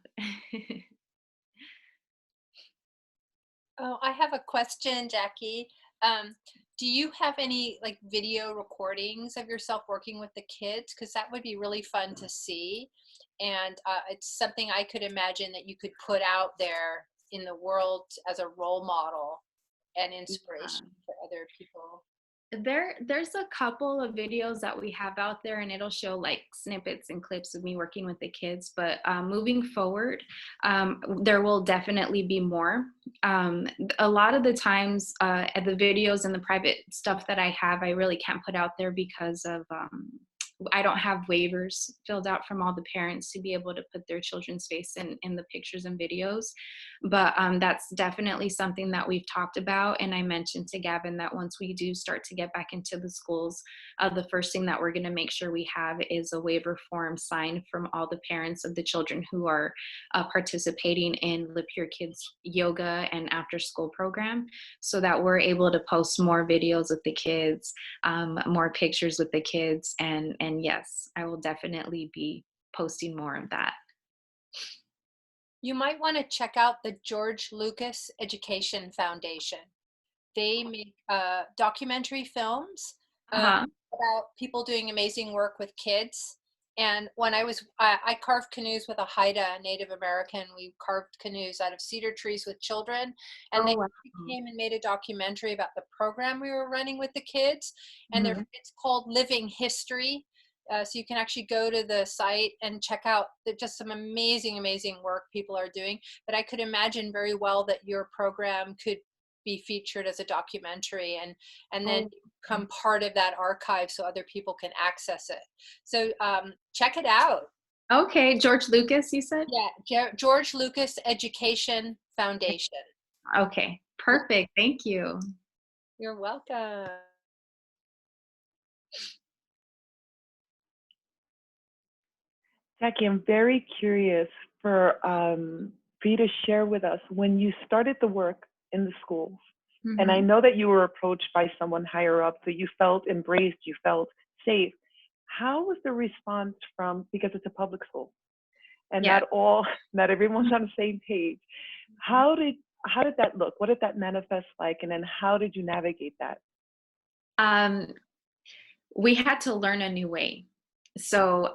Speaker 2: Oh, I have a question, Jacque. Do you have any like video recordings of yourself working with the kids? Because that would be really fun to see. And it's something I could imagine that you could put out there in the world as a role model and inspiration for other people.
Speaker 4: There's a couple of videos that we have out there, and it'll show like snippets and clips of me working with the kids, but moving forward, there will definitely be more. A lot of the times at the videos and the private stuff that I have, I really can't put out there because of I don't have waivers filled out from all the parents to be able to put their children's face in the pictures and videos. But that's definitely something that we've talked about. And I mentioned to Gavin that once we do start to get back into the schools, the first thing that we're going to make sure we have is a waiver form signed from all the parents of the children who are participating in Live Your Kids yoga and after school program, so that we're able to post more videos with the kids, more pictures with the kids. And yes, I will definitely be posting more of that.
Speaker 2: You might want to check out the George Lucas Education Foundation. They make documentary films about people doing amazing work with kids. And when I carved canoes with a Haida Native American. We carved canoes out of cedar trees with children. And they came and made a documentary about the program we were running with the kids. And it's called Living History. So you can actually go to the site and check out just some amazing, amazing work people are doing. But I could imagine very well that your program could be featured as a documentary and then become part of that archive so other people can access it. So check it out.
Speaker 4: Okay, George Lucas, you said?
Speaker 2: Yeah, George Lucas Education Foundation.
Speaker 4: Okay, perfect. Thank you.
Speaker 2: You're welcome.
Speaker 3: Jacque, I'm very curious for you to share with us when you started the work in the schools. And I know that you were approached by someone higher up, so you felt embraced, you felt safe. How was the response from, because it's a public school and not everyone's on the same page. How did that look? What did that manifest like? And then how did you navigate that?
Speaker 4: We had to learn a new way. So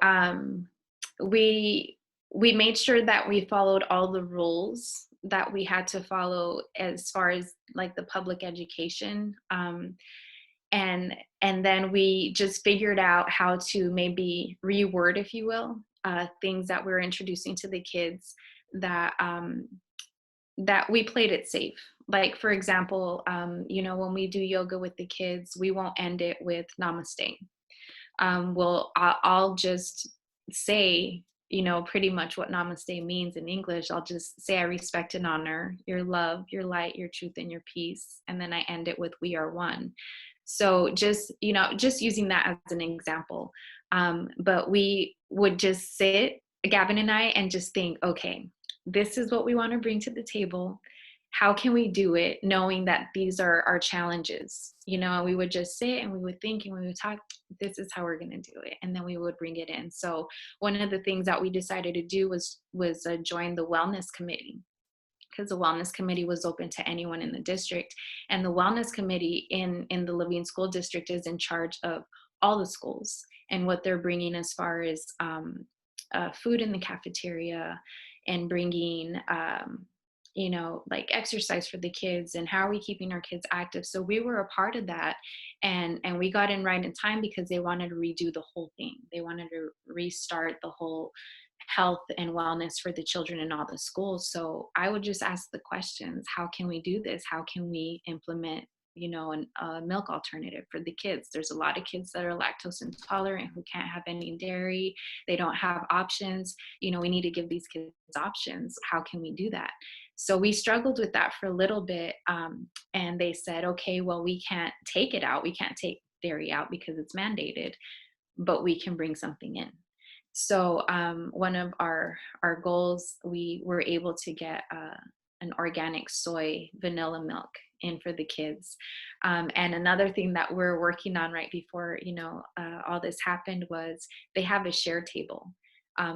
Speaker 4: we made sure that we followed all the rules that we had to follow as far as like the public education. And then we just figured out how to maybe reword, if you will, things that we're introducing to the kids that we played it safe. Like, for example, when we do yoga with the kids, we won't end it with namaste. I'll just say, pretty much what namaste means in English. I'll just say, I respect and honor your love, your light, your truth, and your peace. And then I end it with, we are one. So just using that as an example. But we would just sit, Gavin and I, and just think, okay, this is what we want to bring to the table. How can we do it, knowing that these are our challenges? And we would just sit and we would think and we would talk, this is how we're going to do it. And then we would bring it in. So one of the things that we decided to do was join the wellness committee, because the wellness committee was open to anyone in the district. And the wellness committee in the Levine School District is in charge of all the schools and what they're bringing as far as food in the cafeteria and bringing like exercise for the kids and how are we keeping our kids active. So we were a part of that, and we got in right in time because they wanted to redo the whole thing. They wanted to restart the whole health and wellness for the children in all the schools. So I would just ask the questions, how can we do this? How can we implement a milk alternative for the kids? There's a lot of kids that are lactose intolerant who can't have any dairy. They don't have options. We need to give these kids options. How can we do that? So we struggled with that for a little bit. And they said, okay, well, we can't take it out. We can't take dairy out because it's mandated, but we can bring something in. So one of our goals, we were able to get an organic soy vanilla milk in for the kids. And another thing that we're working on right before, all this happened was they have a share table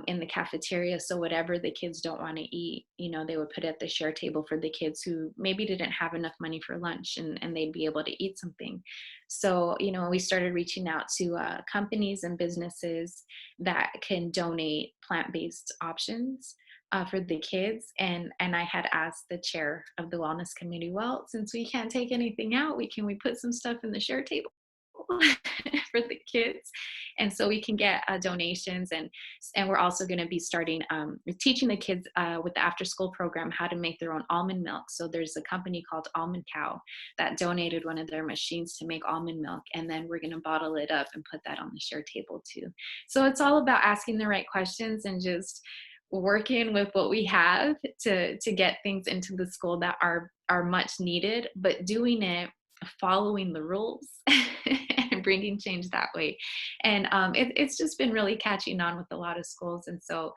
Speaker 4: in the cafeteria. So whatever the kids don't want to eat, they would put it at the share table for the kids who maybe didn't have enough money for lunch, and they'd be able to eat something. So, we started reaching out to companies and businesses that can donate plant-based options for the kids. And I had asked the chair of the wellness committee, well, since we can't take anything out, can we put some stuff in the share table for the kids? And so we can get donations, and we're also going to be starting teaching the kids with the after school program how to make their own almond milk. So there's a company called Almond Cow that donated one of their machines to make almond milk, and then we're going to bottle it up and put that on the share table too. So it's all about asking the right questions and just working with what we have to get things into the school that are much needed, but doing it following the rules and bringing change that way. And it's just been really catching on with a lot of schools. And so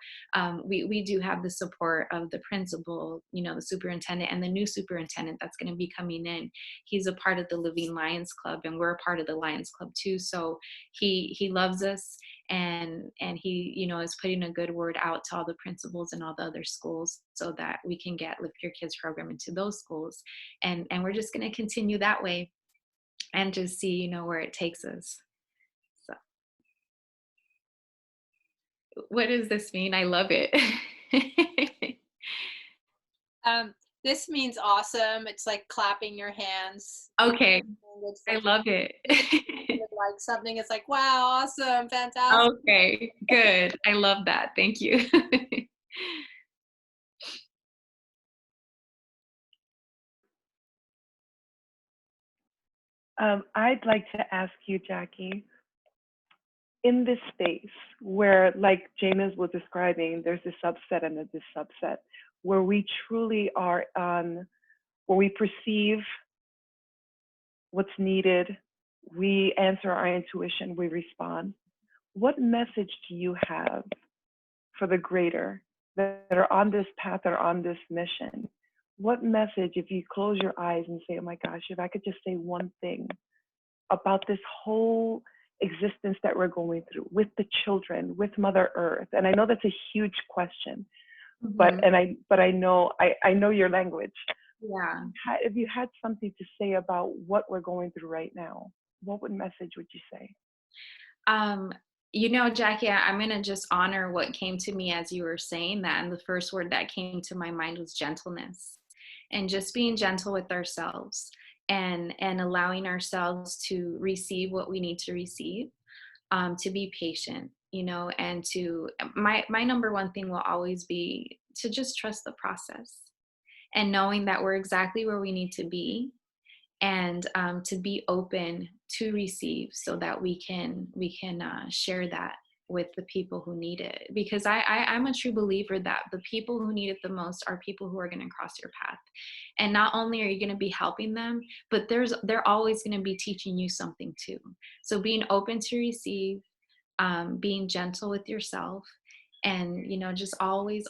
Speaker 4: we do have the support of the principal, the superintendent, and the new superintendent that's going to be coming in. He's a part of the Living Lions Club, and we're a part of the Lions Club too. So he loves us, and he is putting a good word out to all the principals and all the other schools so that we can get Lift Your Kids program into those schools. And we're just going to continue that way and just see where it takes us. So what does this mean? I love it.
Speaker 2: This means awesome. It's like clapping your hands.
Speaker 4: Okay.
Speaker 2: Like,
Speaker 4: I love it.
Speaker 2: like something, it's like, wow, awesome, fantastic.
Speaker 4: Okay, good. I love that. Thank you.
Speaker 3: I'd like to ask you, Jacque, in this space where, like James was describing, there's a subset and this subset, where we truly are on, where we perceive what's needed, we answer our intuition, we respond. What message do you have for the greater that are on this path, that are on this mission? What message, if you close your eyes and say, oh my gosh, if I could just say one thing about this whole existence that we're going through with the children, with Mother Earth? And I know that's a huge question,
Speaker 4: Mm-hmm.
Speaker 3: but I know your language.
Speaker 4: Yeah.
Speaker 3: If you had something to say about what we're going through right now, what message would you say?
Speaker 4: Jacque, I'm going to just honor what came to me as you were saying that. And the first word that came to my mind was gentleness, and just being gentle with ourselves and allowing ourselves to receive what we need to receive, to be patient, and my number one thing will always be to just trust the process, and knowing that we're exactly where we need to be, and to be open to receive so that we can share that with the people who need it. Because I'm a true believer that the people who need it the most are people who are going to cross your path. And not only are you going to be helping them, but they're always going to be teaching you something too. So being open to receive, being gentle with yourself, and just always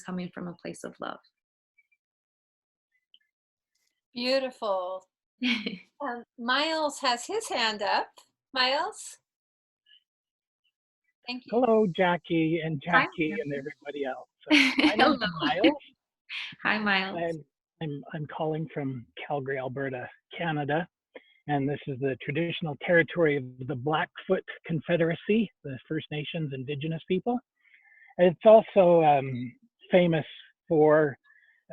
Speaker 4: coming from a place of love.
Speaker 2: Beautiful. Miles has his hand up. Miles? Thank you.
Speaker 6: Hello, Jacque and
Speaker 4: Hi.
Speaker 6: and everybody else. My name is Miles.
Speaker 4: Hi, Miles.
Speaker 6: I'm calling from Calgary, Alberta, Canada, and this is the traditional territory of the Blackfoot Confederacy, the First Nations Indigenous people. And it's also famous for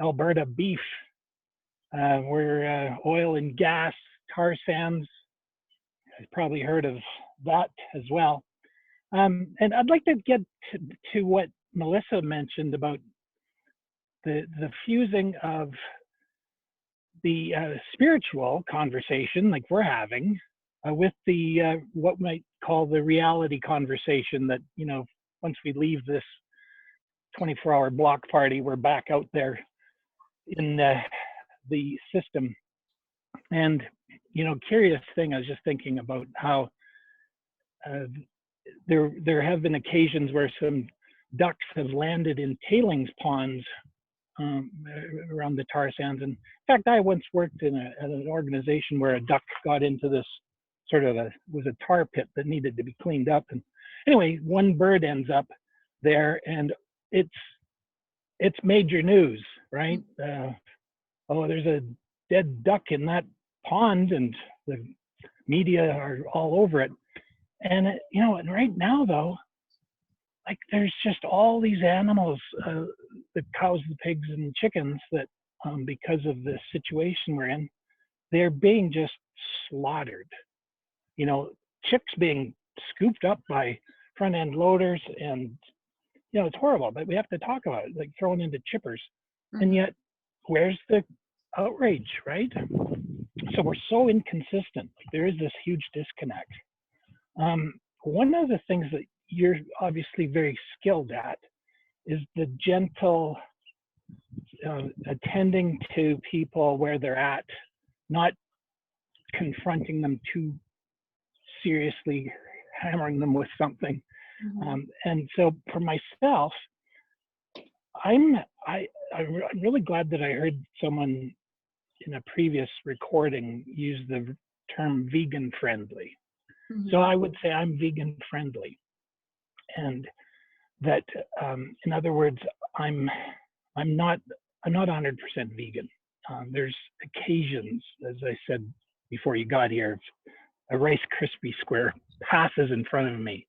Speaker 6: Alberta beef. We're oil and gas, tar sands. You've probably heard of that as well. And I'd like to get to what Melissa mentioned about the fusing of the spiritual conversation, like we're having, with the what we might call the reality conversation. That once we leave this 24-hour block party, we're back out there in the system. And curious thing, I was just thinking about how there have been occasions where some ducks have landed in tailings ponds around the tar sands. And in fact, I once worked in an organization where a duck got into this sort of was a tar pit that needed to be cleaned up. And anyway, one bird ends up there, and it's major news, right? Oh, there's a dead duck in that pond, and the media are all over it. And you know, and right now though, like there's just all these animals, the cows, the pigs, and chickens that, because of the situation we're in, they're being just slaughtered. You know, chicks being scooped up by front end loaders, and you know, it's horrible, but we have to talk about it, like thrown into chippers. And yet, where's the outrage, right? So we're so inconsistent. Like, there is this huge disconnect. One of the things that you're obviously very skilled at is the gentle attending to people where they're at, not confronting them too seriously, hammering them with something. And so for myself, I'm really glad that I heard someone in a previous recording use the term vegan friendly. So I would say I'm vegan friendly, and that in other words, I'm not 100% vegan. There's occasions, as I said before you got here, a Rice Krispie square passes in front of me,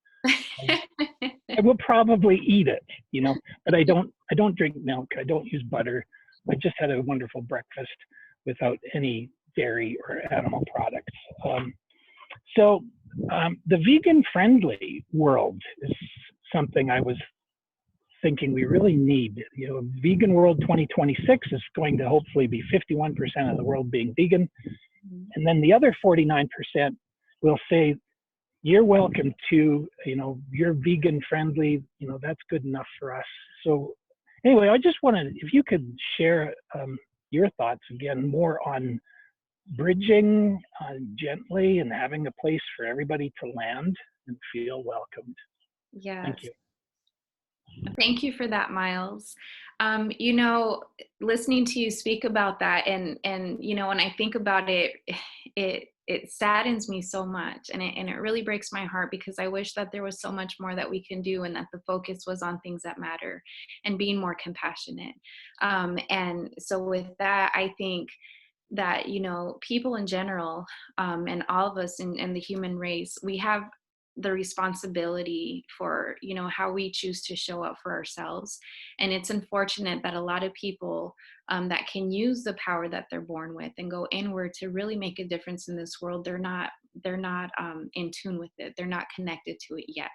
Speaker 6: I will probably eat it, you know, but I don't drink milk. I don't use butter. I just had a wonderful breakfast without any dairy or animal products. So the vegan friendly world is something I was thinking we really need. You know, Vegan World 2026 is going to hopefully be 51% of the world being vegan. And then the other 49% will say, you're welcome to, you know, you're vegan friendly, you know, that's good enough for us. So anyway, I just wanted, if you could share your thoughts again, more on bridging gently and having a place for everybody to land and feel welcomed.
Speaker 4: Yes.
Speaker 6: Thank you.
Speaker 4: Thank you for that, Miles. You know, listening to you speak about that, and you know, when I think about it, it saddens me so much, and it really breaks my heart, because I wish that there was so much more that we can do, and that the focus was on things that matter and being more compassionate. And so with that, I think that, you know, people in general, and all of us in the human race, we have the responsibility for, you know, how we choose to show up for ourselves. And it's unfortunate that a lot of people that can use the power that they're born with and go inward to really make a difference in this world, they're not in tune with it. They're not connected to it yet.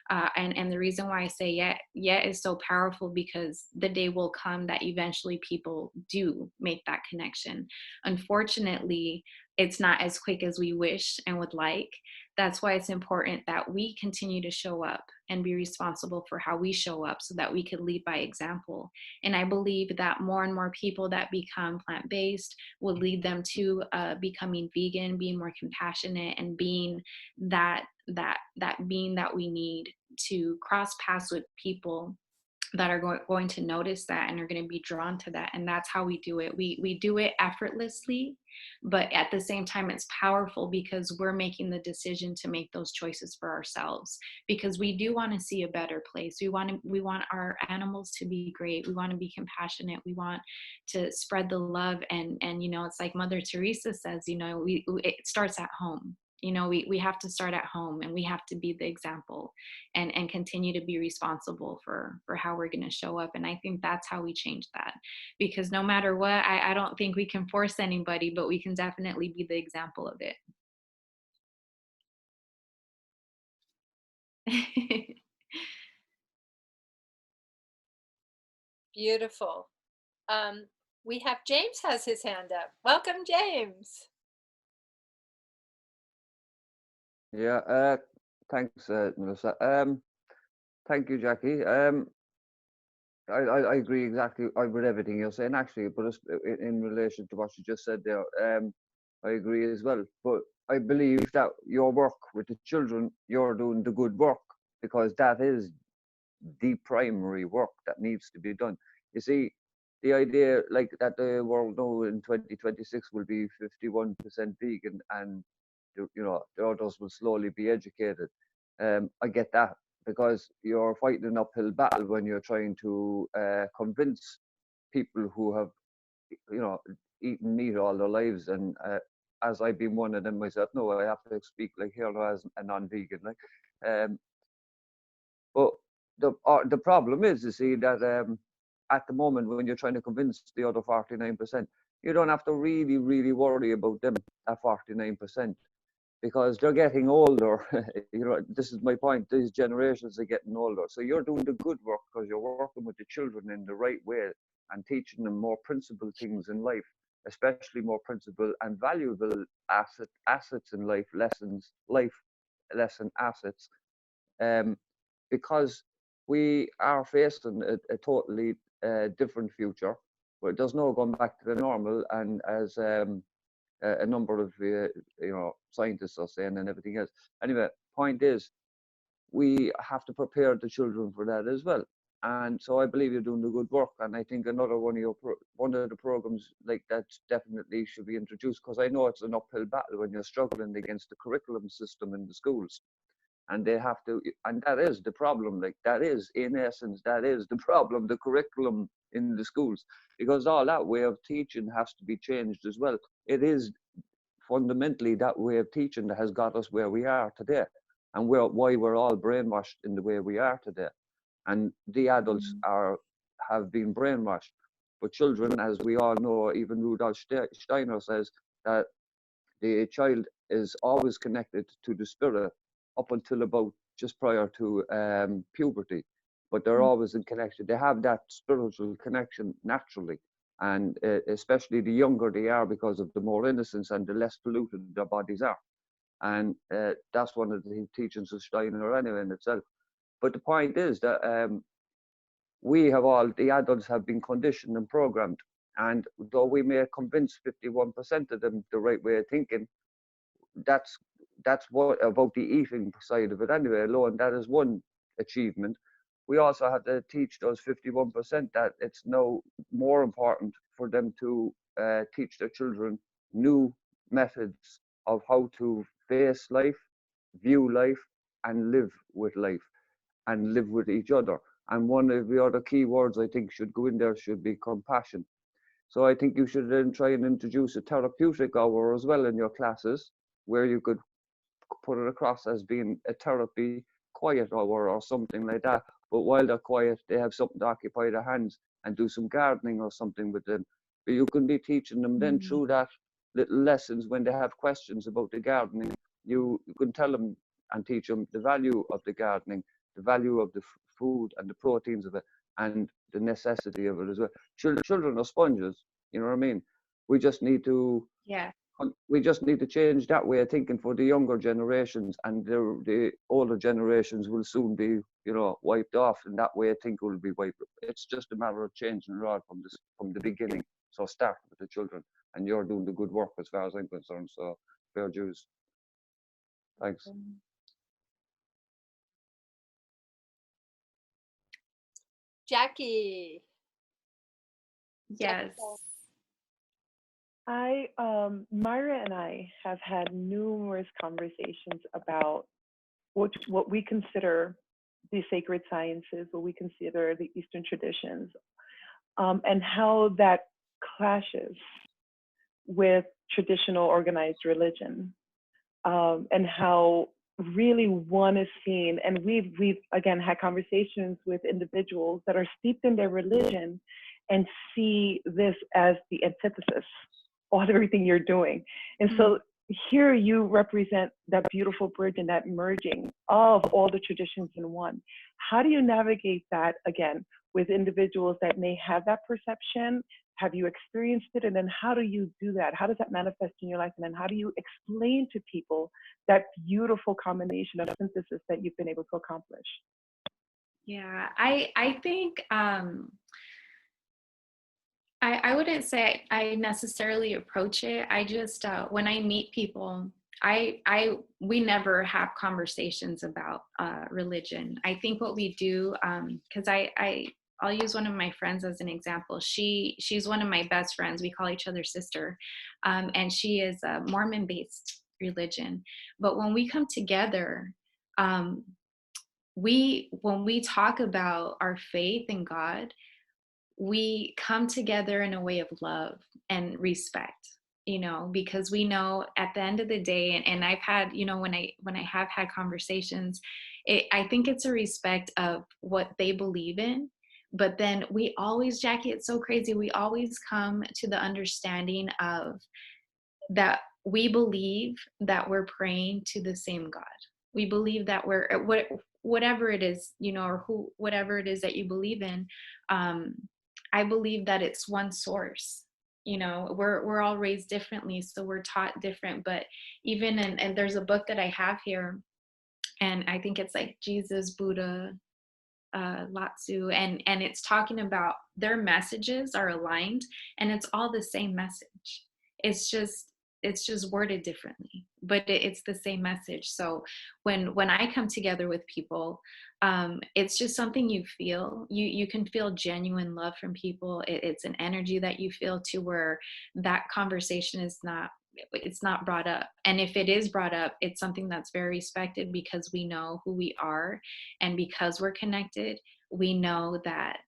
Speaker 4: And the reason why I say yet is so powerful, because the day will come that eventually people do make that connection. Unfortunately, it's not as quick as we wish and would like. That's why it's important that we continue to show up and be responsible for how we show up, so that we could lead by example. And I believe that more and more people that become plant-based will lead them to becoming vegan, being more compassionate, and being that being that we need to cross paths with people that are going to notice that and are going to be drawn to that. And that's how we do it. We do it effortlessly, but at the same time, it's powerful, because we're making the decision to make those choices for ourselves, because we do want to see a better place. We want our animals to be great. We want to be compassionate. We want to spread the love. And you know, it's like Mother Teresa says, you know, it starts at home. You know, we have to start at home, and we have to be the example, and continue to be responsible for how we're going to show up. And I think that's how we change that, because no matter what, I don't think we can force anybody, but we can definitely be the example of it.
Speaker 2: Beautiful. We have James has his hand up. Welcome, James.
Speaker 7: Yeah, thanks, Melissa. Thank you, Jackie. I agree exactly with everything you're saying, actually, but in relation to what you just said there, I agree as well. But I believe that your work with the children, you're doing the good work, because that is the primary work that needs to be done. You see, the idea like that the world now in 2026 will be 51% vegan, and the others will slowly be educated. I get that, because you're fighting an uphill battle when you're trying to convince people who have eaten meat all their lives, and as I've been one of them myself, no, I have to speak like here as a non-vegan, like. But the problem is, you see, that at the moment when you're trying to convince the other 49%, you don't have to really, really worry about them at 49%, because they're getting older. This is my point. These generations are getting older. So you're doing the good work because you're working with the children in the right way and teaching them more principled things in life, especially more principled and valuable assets in life, life lesson assets. Because we are facing a totally different future where there's no going back to the normal, and as a number of scientists are saying and everything else. Anyway, point is, we have to prepare the children for that as well. And so I believe you're doing the good work, and I think another one of the programs like that definitely should be introduced, because I know it's an uphill battle when you're struggling against the curriculum system in the schools. And they have to, and that is the problem, like that is, in essence, that is the problem, the curriculum in the schools, because all that way of teaching has to be changed as well. It is fundamentally that way of teaching that has got us where we are today, and why we're all brainwashed in the way we are today. And the adults have been brainwashed. But children, as we all know, even Rudolf Steiner says that the child is always connected to the spirit up until about just prior to puberty, but they're always in connection. They have that spiritual connection naturally, and especially the younger they are, because of the more innocence and the less polluted their bodies are. And that's one of the teachings of Steiner anyway in itself. But the point is that the adults have been conditioned and programmed, and though we may convince 51% of them the right way of thinking, that's what about the eating side of it anyway alone. That is one achievement. We also have to teach those 51% that it's now more important for them to teach their children new methods of how to face life, view life, and live with life, and live with each other. And one of the other key words I think should go in there should be compassion. So I think you should then try and introduce a therapeutic hour as well in your classes, where you could put it across as being a therapy quiet hour or something like that. But while they're quiet, they have something to occupy their hands and do some gardening or something with them. But you can be teaching them then through that little lessons when they have questions about the gardening. You can tell them and teach them the value of the gardening, the value of the food and the proteins of it, and the necessity of it as well. Children are sponges, you know what I mean? We just need to change that way of thinking for the younger generations, and the older generations will soon be, wiped off, and that way of thinking will be wiped. It's just a matter of changing right from the beginning. So start with the children, and you're doing the good work as far as I'm concerned. So fair dues. Thanks.
Speaker 2: Jackie.
Speaker 4: Yes.
Speaker 3: Mayra and I have had numerous conversations about what we consider the sacred sciences, what we consider the Eastern traditions, and how that clashes with traditional organized religion, and how really one is seen. And we've again had conversations with individuals that are steeped in their religion and see this as the antithesis of everything you're doing. And so here you represent that beautiful bridge and that merging of all the traditions in one. How do you navigate that, again, with individuals that may have that perception? Have you experienced it? And then how do you do that? How does that manifest in your life? And then how do you explain to people that beautiful combination of synthesis that you've been able to accomplish?
Speaker 4: Yeah, I think I wouldn't say I necessarily approach it. I just, when I meet people, we never have conversations about religion. I think what we do, because I'll use one of my friends as an example. She's one of my best friends. We call each other sister, and she is a Mormon-based religion. But when we come together, when we talk about our faith in God, we come together in a way of love and respect, because we know at the end of the day, and I've had, when I have had conversations, I think it's a respect of what they believe in. But then we always, Jackie, it's so crazy, we always come to the understanding of that we believe that we're praying to the same God. We believe that we're whatever it is, or whatever it is that you believe in. I believe that it's one source. We're all raised differently, so we're taught different. But even and there's a book that I have here, and I think it's like Jesus, Buddha, Lao-Tzu, and it's talking about their messages are aligned, and it's all the same message. It's just worded differently, but it's the same message. So when I come together with people, it's just something you feel. You can feel genuine love from people. It's an energy that you feel, to where that conversation is not brought up. And if it is brought up, it's something that's very respected, because we know who we are, and because we're connected, we know that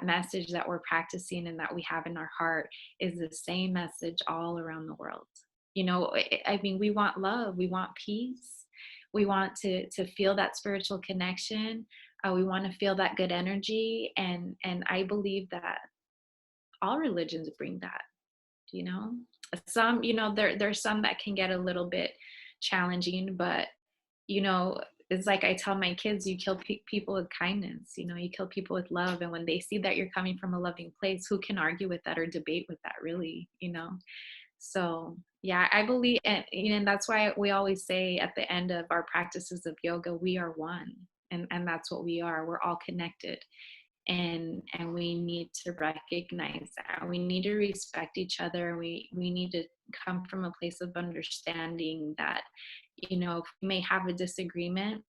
Speaker 4: message that we're practicing and that we have in our heart is the same message all around the world. I mean, we want love, we want peace, we want to feel that spiritual connection, we want to feel that good energy, and I believe that all religions bring that. Some, there's some that can get a little bit challenging, but it's like I tell my kids, you kill people with kindness, you kill people with love. And when they see that you're coming from a loving place, who can argue with that or debate with that, really? So yeah, I believe, and that's why we always say at the end of our practices of yoga, we are one, and that's what we are. We're all connected. And we need to recognize that. We need to respect each other. We need to come from a place of understanding that, if we may have a disagreement,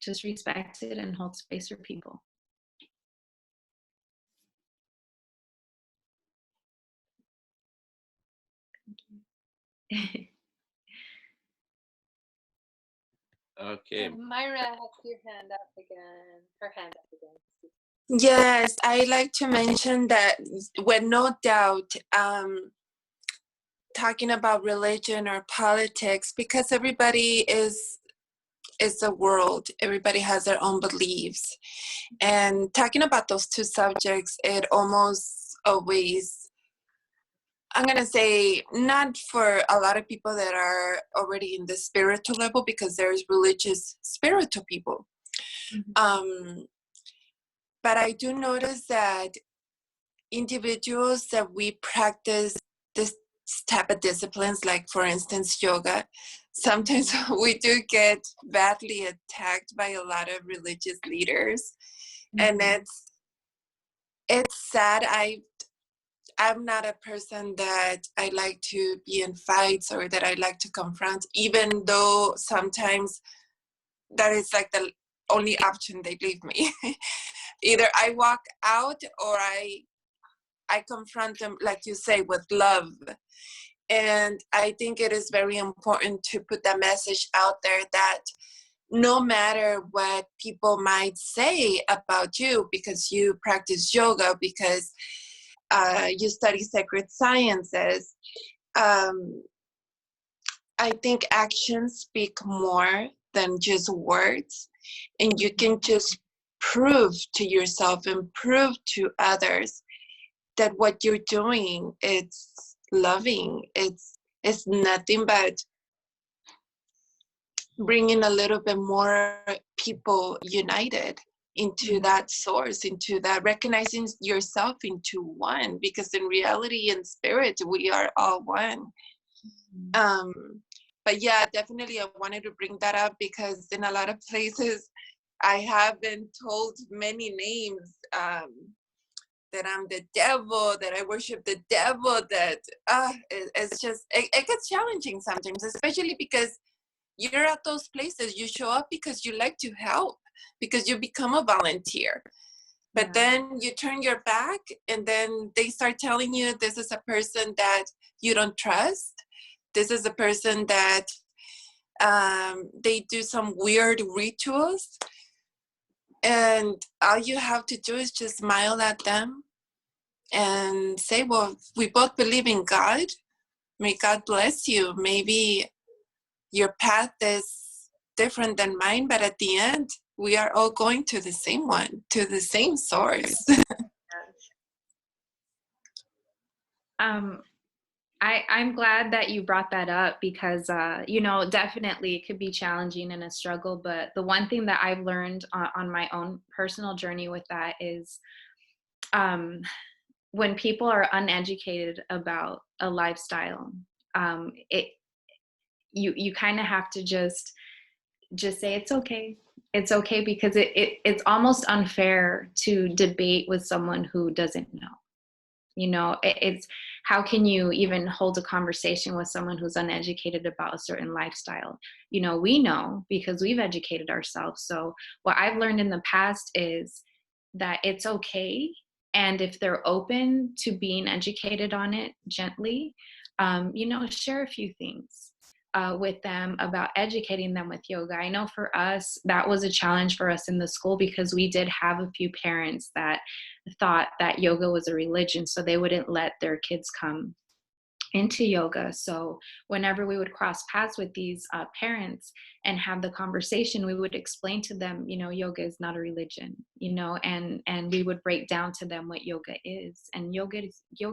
Speaker 4: just respect it and hold space for people. Thank you.
Speaker 1: Okay.
Speaker 2: Mayra has your hand up again. Her hand up again.
Speaker 5: Yes, I like to mention that with no doubt, talking about religion or politics, because everybody is a world, everybody has their own beliefs, and talking about those two subjects, it almost always, I'm gonna say, not for a lot of people that are already in the spiritual level, because there's religious spiritual people. But I do notice that individuals that we practice this type of disciplines, like for instance yoga, sometimes we do get badly attacked by a lot of religious leaders. And it's sad. I'm not a person that I like to be in fights or that I like to confront, even though sometimes that is like the only option they leave me. Either I walk out or I confront them, like you say, with love. And I think it is very important to put that message out there that no matter what people might say about you, because you practice yoga, because you study sacred sciences, I think actions speak more than just words. And you can just prove to yourself and prove to others that what you're doing, it's loving. It's nothing but bringing a little bit more people united into that source, into that, recognizing yourself into one, because in reality and spirit, we are all one. But yeah, definitely I wanted to bring that up, because in a lot of places I have been told many names, that I'm the devil, that I worship the devil, that it's just, it gets challenging sometimes, especially because you're at those places. You show up because you like to help, because you become a volunteer. But then you turn your back, and then they start telling you this is a person that you don't trust. This is a person that they do some weird rituals. And all you have to do is just smile at them and say, well, we both believe in God. May God bless you. Maybe your path is different than mine, but at the end, we are all going to the same one, to the same source.
Speaker 4: I'm glad that you brought that up because, definitely it could be challenging and a struggle. But the one thing that I've learned on my own personal journey with that is when people are uneducated about a lifestyle, you kind of have to just say it's okay. It's okay, because it's almost unfair to debate with someone who doesn't know. It's how can you even hold a conversation with someone who's uneducated about a certain lifestyle? We know because we've educated ourselves. So what I've learned in the past is that it's okay. And if they're open to being educated on it gently, share a few things with them about educating them with yoga. I know for us, that was a challenge for us in the school because we did have a few parents that thought that yoga was a religion, so they wouldn't let their kids come into yoga. So whenever we would cross paths with these parents and have the conversation, we would explain to them, yoga is not a religion, and we would break down to them what yoga is. And yoga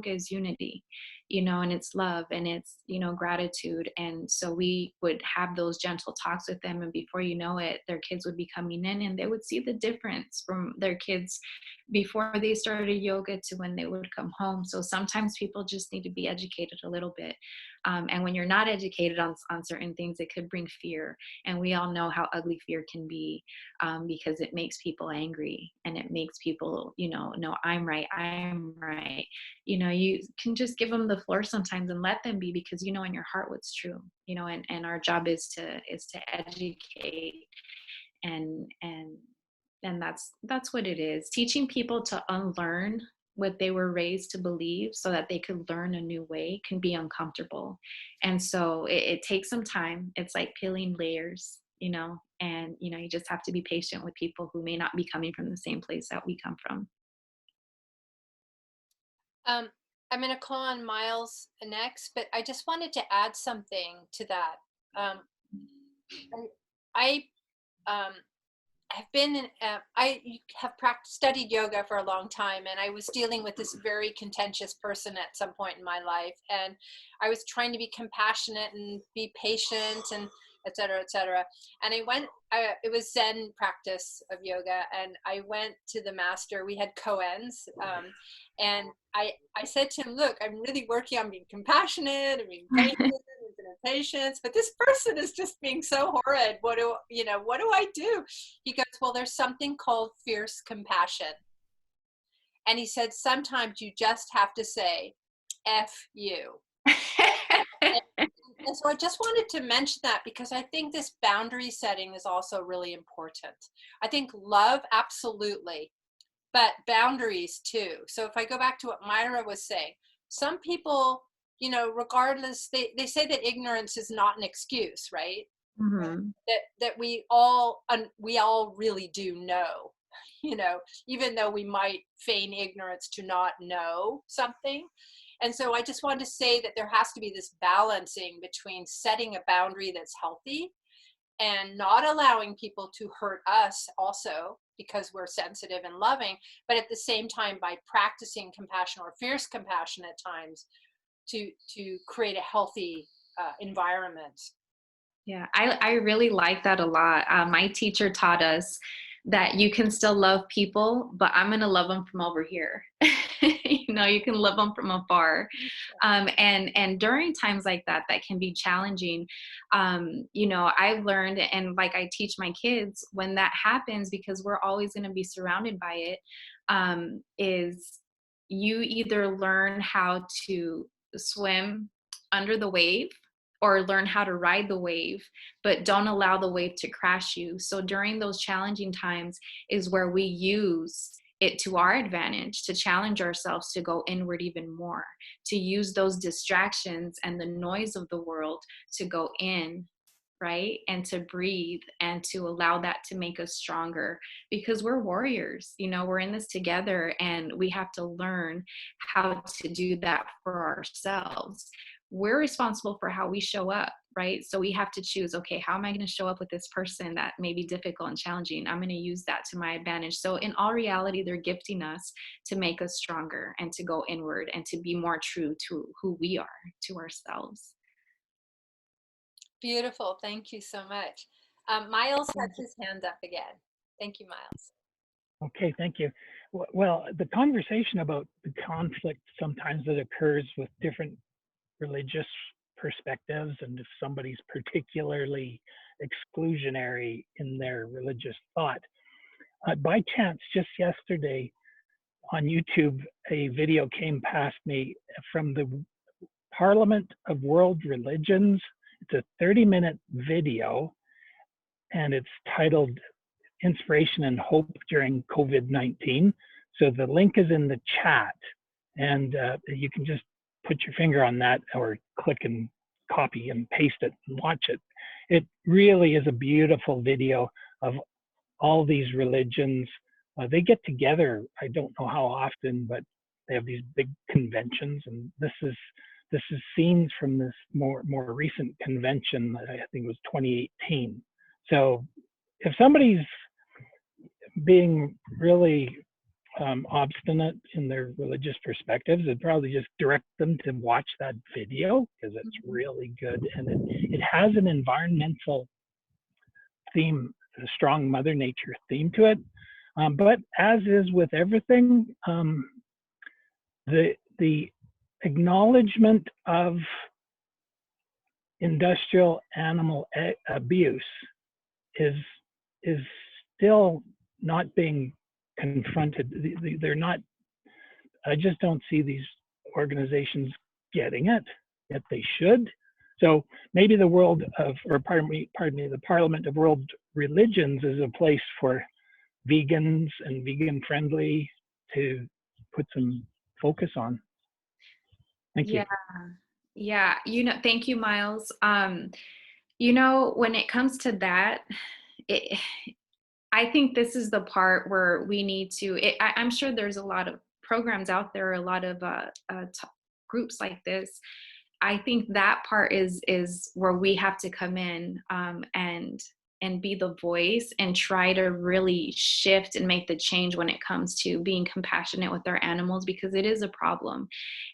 Speaker 4: is unity, and it's love, and it's, gratitude. And so we would have those gentle talks with them. And before you know it, their kids would be coming in and they would see the difference from their kids before they started yoga to when they would come home. So sometimes people just need to be educated a little bit. And when you're not educated on certain things, it could bring fear. And we all know how ugly fear can be, because it makes people angry and it makes people, no, I'm right. You can just give them the floor sometimes and let them be, because you know in your heart what's true, and our job is to educate and that's what it is. Teaching people to unlearn what they were raised to believe so that they could learn a new way can be uncomfortable. And so it takes some time. It's like peeling layers, and, you just have to be patient with people who may not be coming from the same place that we come from.
Speaker 2: I'm going to call on Miles next, but I just wanted to add something to that. I have studied yoga for a long time, and I was dealing with this very contentious person at some point in my life, and I was trying to be compassionate and be patient and et cetera, et cetera. And it was Zen practice of yoga, and I went to the master. We had koans, and I said to him, look, I'm really working on being compassionate and being patient. Patience, but this person is just being so horrid. What do I do? He goes, well, there's something called fierce compassion. And he said, sometimes you just have to say, F you. And so I just wanted to mention that because I think this boundary setting is also really important. I think love, absolutely, but boundaries too. So if I go back to what Mayra was saying, some people, regardless, they say that ignorance is not an excuse, right? Mm-hmm. That we all really do know, even though we might feign ignorance to not know something. And so I just wanted to say that there has to be this balancing between setting a boundary that's healthy and not allowing people to hurt us also because we're sensitive and loving, but at the same time, by practicing compassion or fierce compassion at times, to create a healthy environment.
Speaker 4: Yeah, I really like that a lot. My teacher taught us that you can still love people, but I'm going to love them from over here. You can love them from afar. And during times like that can be challenging. I've learned, and like I teach my kids, when that happens, because we're always going to be surrounded by it, is you either learn how to swim under the wave or learn how to ride the wave, but don't allow the wave to crash you. So during those challenging times is where we use it to our advantage, to challenge ourselves to go inward even more, to use those distractions and the noise of the world to go in, right? And to breathe and to allow that to make us stronger, because we're warriors, you know, we're in this together, and we have to learn how to do that for ourselves. We're responsible for how we show up, right? So we have to choose, okay, how am I going to show up with this person that may be difficult and challenging? I'm going to use that to my advantage. So in all reality, they're gifting us to make us stronger and to go inward and to be more true to who we are, to ourselves.
Speaker 2: Beautiful. Thank you so much. Miles has his hand up again. Thank you, Miles.
Speaker 6: Okay, thank you. Well, the conversation about the conflict sometimes that occurs with different religious perspectives, and if somebody's particularly exclusionary in their religious thought. By chance, just yesterday on YouTube, a video came past me from the Parliament of World Religions. It's a 30-minute video, and it's titled Inspiration and Hope During COVID-19. So the link is in the chat, and you can just put your finger on that or click and copy and paste it and watch it. It really is a beautiful video of all these religions. They get together, I don't know how often, but they have these big conventions, and this is scenes from this more recent convention that I think was 2018. So if somebody's being really obstinate in their religious perspectives, I'd probably just direct them to watch that video, because it's really good, and it has an environmental theme, a strong Mother Nature theme to it. But as is with everything, the acknowledgement of industrial animal abuse is still not being confronted. They're not. I just don't see these organizations getting it, yet they should. So maybe the world of, or pardon me, the Parliament of World Religions is a place for vegans and vegan friendly to put some focus on. Thank you.
Speaker 4: Yeah. You know, thank you, Miles. You know, when it comes to that, I think this is the part where we need to, I'm sure there's a lot of programs out there, a lot of groups like this. I think that part is where we have to come in and be the voice and try to really shift and make the change when it comes to being compassionate with our animals, because it is a problem.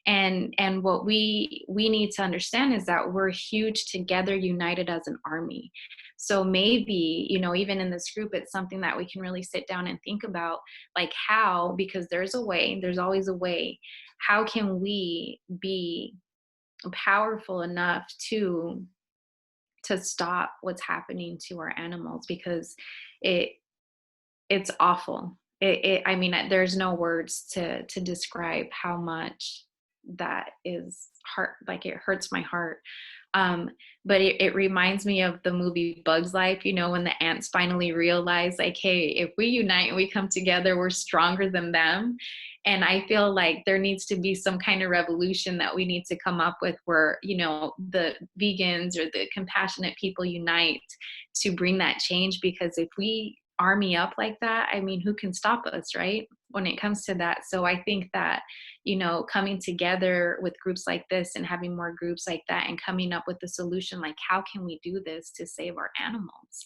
Speaker 4: And what we need to understand is that we're huge together, united as an army. So maybe, you know, even in this group, it's something that we can really sit down and think about, like how, because there's a way, there's always a way. How can we be powerful enough to stop what's happening to our animals? Because it's awful. I mean, there's no words to describe how much that is like it hurts my heart. But it reminds me of the movie Bug's Life, you know, when the ants finally realize, like, hey, if we unite and we come together, we're stronger than them. And I feel like there needs to be some kind of revolution that we need to come up with where, you know, the vegans or the compassionate people unite to bring that change. Because if we army up like that, I mean, who can stop us, right? When it comes to that. So I think that, you know, coming together with groups like this and having more groups like that and coming up with a solution, like how can we do this to save our animals?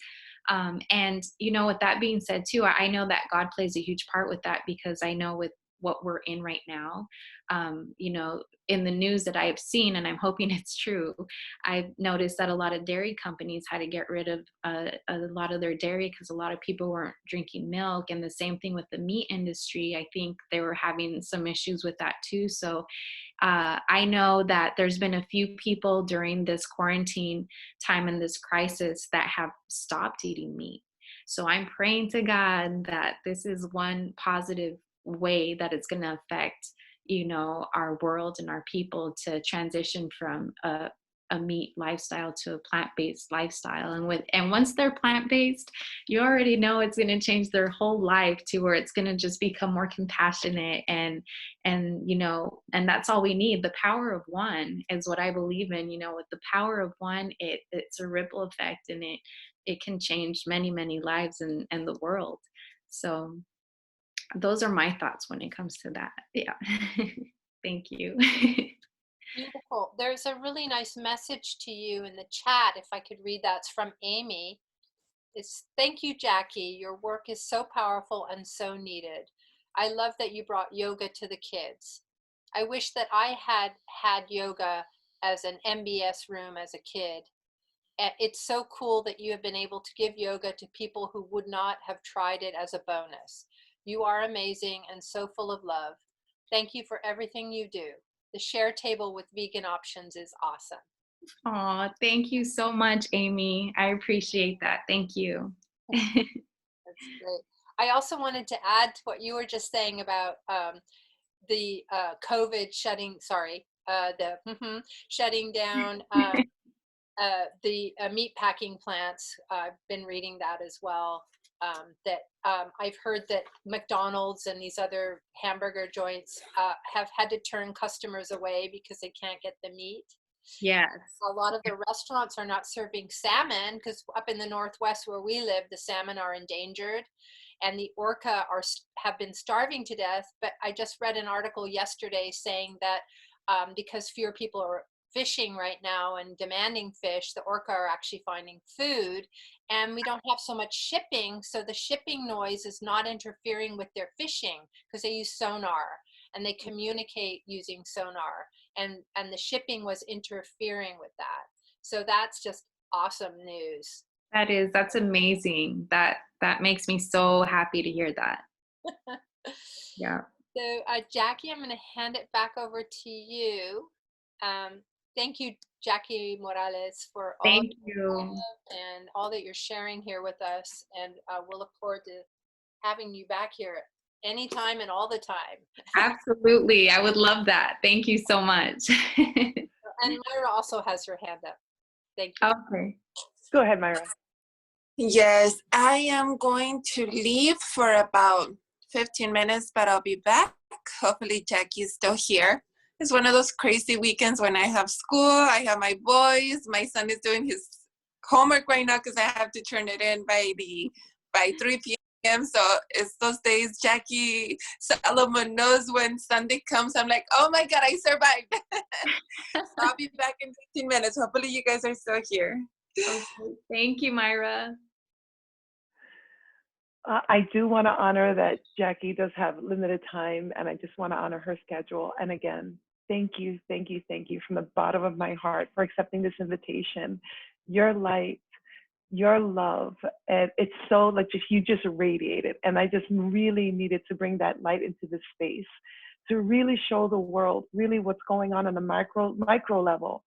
Speaker 4: And, you know, with that being said too, I know that God plays a huge part with that, because I know with what we're in right now, you know, in the news that I have seen, and I'm hoping it's true, I've noticed that a lot of dairy companies had to get rid of a lot of their dairy because a lot of people weren't drinking milk. And the same thing with the meat industry. I think they were having some issues with that too. So I know that there's been a few people during this quarantine time and this crisis that have stopped eating meat. So I'm praying to God that this is one positive way that it's going to affect, you know, our world and our people to transition from a meat lifestyle to a plant-based lifestyle. And once they're plant-based, you already know it's going to change their whole life to where it's going to just become more compassionate and you know, and that's all we need. The power of one is what I believe in. You know, with the power of one, it's a ripple effect, and it can change many lives and the world. So those are my thoughts when it comes to that. Yeah. Thank you.
Speaker 2: Beautiful. There's a really nice message to you in the chat. If I could read that, it's from Amy. It's, thank you, Jacque. Your work is so powerful and so needed. I love that you brought yoga to the kids. I wish that I had had yoga as an MBS room as a kid. It's so cool that you have been able to give yoga to people who would not have tried it as a bonus. You are amazing and so full of love. Thank you for everything you do. The share table with vegan options is awesome.
Speaker 4: Oh, thank you so much, Amy. I appreciate that. Thank you.
Speaker 2: That's great. I also wanted to add to what you were just saying about the COVID shutting down the meat packing plants. I've been reading that as well. I've heard that McDonald's and these other hamburger joints have had to turn customers away because they can't get the meat.
Speaker 4: Yes.
Speaker 2: A lot of the restaurants are not serving salmon because up in the Northwest where we live, the salmon are endangered and the orca have been starving to death. But I just read an article yesterday saying that because fewer people are fishing right now and demanding fish, the orca are actually finding food, and we don't have so much shipping, so the shipping noise is not interfering with their fishing because they use sonar and they communicate using sonar, and the shipping was interfering with that. So that's just awesome news.
Speaker 4: That's amazing. That makes me so happy to hear that. Yeah.
Speaker 2: So Jacque, I'm going to hand it back over to you. Thank you, Jacque Morales, for all
Speaker 4: Thank you.
Speaker 2: and all that you're sharing here with us. And we'll look forward to having you back here anytime and all the time.
Speaker 4: Absolutely. I would love that. Thank you so much.
Speaker 2: And Mayra also has her hand up. Thank you.
Speaker 4: Okay.
Speaker 3: Go ahead, Mayra.
Speaker 5: Yes, I am going to leave for about 15 minutes, but I'll be back. Hopefully Jacque is still here. It's one of those crazy weekends when I have school, I have my boys, my son is doing his homework right now because I have to turn it in by 3 p.m. So it's those days Jacque Solomon knows when Sunday comes, I'm like, oh my God, I survived. So I'll be back in 15 minutes. Hopefully you guys are still here.
Speaker 4: Okay. Thank you, Mayra.
Speaker 3: I do want to honor that Jacque does have limited time, and I just want to honor her schedule. And again, thank you from the bottom of my heart for accepting this invitation. Your light, your love, and it's so like you just radiated. And I just really needed to bring that light into this space to really show the world really what's going on the micro level,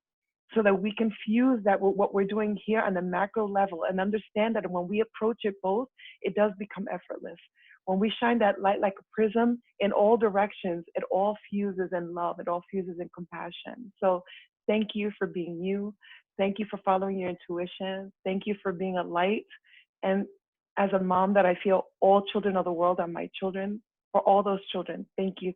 Speaker 3: so that we can fuse that with what we're doing here on the macro level and understand that when we approach it both, it does become effortless. When we shine that light like a prism in all directions, it all fuses in love, it all fuses in compassion. So thank you for being you. Thank you for following your intuition. Thank you for being a light. And as a mom that I feel all children of the world are my children, for all those children, thank you.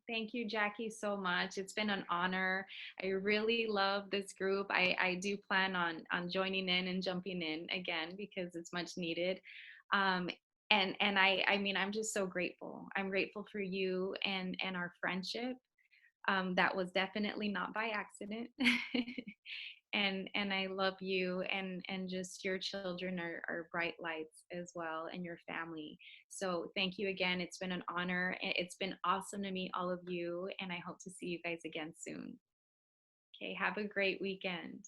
Speaker 4: Thank you, Jacque, so much. It's been an honor. I really love this group. I do plan on joining in and jumping in again because it's much needed. And I mean, I'm just so grateful. I'm grateful for you and our friendship. That was definitely not by accident. And I love you, and just your children are bright lights as well, and your family. So thank you again. It's been an honor. It's been awesome to meet all of you, and I hope to see you guys again soon. Okay, have a great weekend.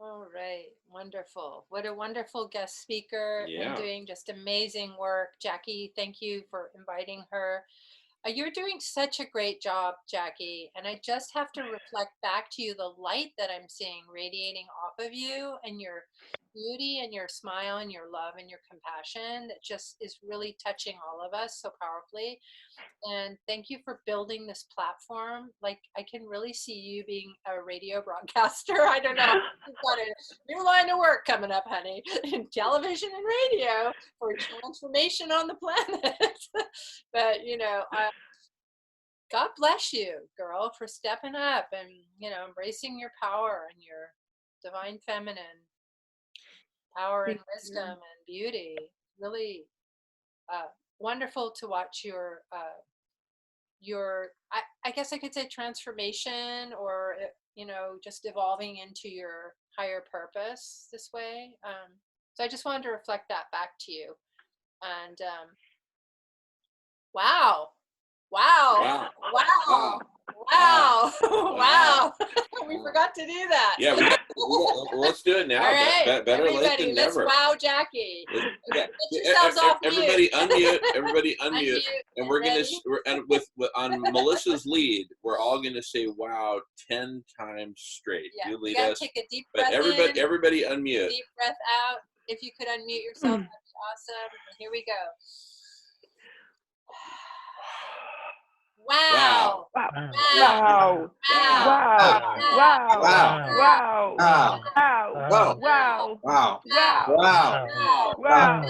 Speaker 2: All right, wonderful. What a wonderful guest speaker,
Speaker 1: Yeah.
Speaker 2: and doing just amazing work. Jacque, thank you for inviting her. You're doing such a great job, Jackie. And I just have to reflect back to you the light that I'm seeing radiating off of you, and your beauty and your smile and your love and your compassion that just is really touching all of us so powerfully. And thank you for building this platform. Like, I can really see you being a radio broadcaster. I don't know. You've got a new line of work coming up, honey, in television and radio for transformation on the planet. But, God bless you, girl, for stepping up and, embracing your power and your divine feminine power and wisdom and beauty. Really wonderful to watch your I guess I could say transformation, or just evolving into your higher purpose this way. So I just wanted to reflect that back to you. And wow.
Speaker 1: Wow.
Speaker 2: We forgot to do that.
Speaker 1: Yeah, let's do it now.
Speaker 2: All right,
Speaker 1: Better late
Speaker 2: everybody,
Speaker 1: than
Speaker 2: let's
Speaker 1: never.
Speaker 2: wow Jackie. Get yourselves off
Speaker 1: Everybody
Speaker 2: mute.
Speaker 1: Everybody unmute. And we're
Speaker 2: Ready?
Speaker 1: with on Melissa's lead, we're all gonna say wow 10 times straight.
Speaker 2: Yeah,
Speaker 1: You lead
Speaker 2: you gotta
Speaker 1: us.
Speaker 2: take a deep
Speaker 1: But
Speaker 2: breath in,
Speaker 1: everybody unmute.
Speaker 2: deep breath out. If you could unmute yourself, that'd be awesome. Here we go. Wow.
Speaker 3: Wow.
Speaker 6: Wow.
Speaker 3: Wow. Wow.
Speaker 6: Wow.
Speaker 3: Wow.
Speaker 8: Wow.
Speaker 3: Wow.
Speaker 8: Wow.
Speaker 3: Wow.
Speaker 8: Wow.
Speaker 3: Wow.
Speaker 8: Wow.
Speaker 3: Wow.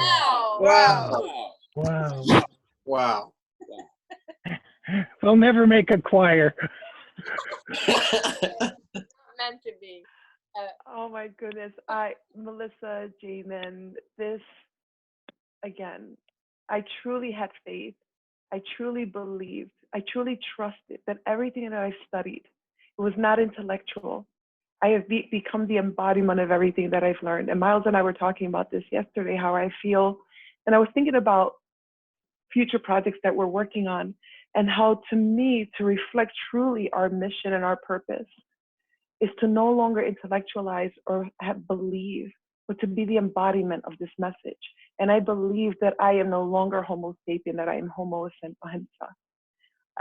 Speaker 8: Wow.
Speaker 6: Wow.
Speaker 8: Wow.
Speaker 6: We'll never make a choir.
Speaker 2: Meant to be.
Speaker 3: Oh my goodness. Melissa, Jamen, this, again, I truly had faith. I truly believed. I truly trusted that everything that I studied, it was not intellectual. I have become the embodiment of everything that I've learned. And Miles and I were talking about this yesterday, how I feel. And I was thinking about future projects that we're working on, and how, to me, to reflect truly our mission and our purpose is to no longer intellectualize or believe, but to be the embodiment of this message. And I believe that I am no longer Homo sapien, that I am Homo ahimsa.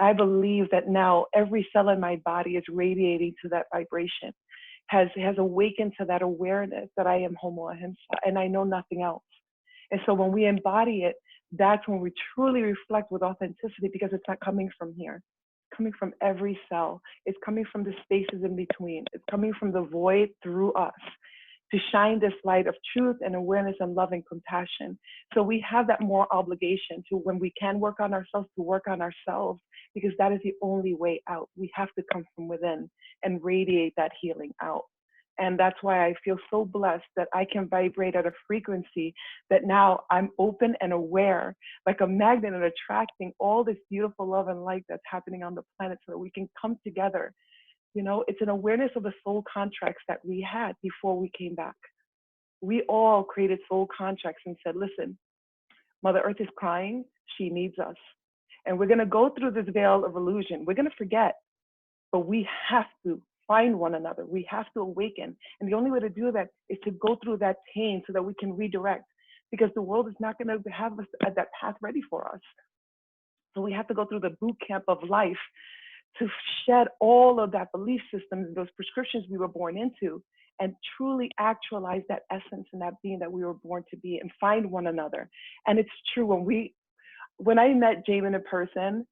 Speaker 3: I believe that now every cell in my body is radiating to that vibration, has awakened to that awareness that I am Homo ahimsa, and I know nothing else. And so when we embody it, that's when we truly reflect with authenticity, because it's not coming from here. It's coming from every cell. It's coming from the spaces in between. It's coming from the void through us to shine this light of truth and awareness and love and compassion. So we have that more obligation to, when we can work on ourselves, to work on ourselves, because that is the only way out. We have to come from within and radiate that healing out. And that's why I feel so blessed that I can vibrate at a frequency that now I'm open and aware, like a magnet, and attracting all this beautiful love and light that's happening on the planet, so that we can come together. It's an awareness of the soul contracts that we had before we came back. We all created soul contracts and said, listen, Mother Earth is crying. She needs us. And we're going to go through this veil of illusion. We're going to forget, but we have to find one another. We have to awaken. And the only way to do that is to go through that pain so that we can redirect, because the world is not going to have us at that path ready for us. So we have to go through the boot camp of life to shed all of that belief systems, those prescriptions we were born into, and truly actualize that essence and that being that we were born to be, and find one another. And it's true, when I met Jamen in person,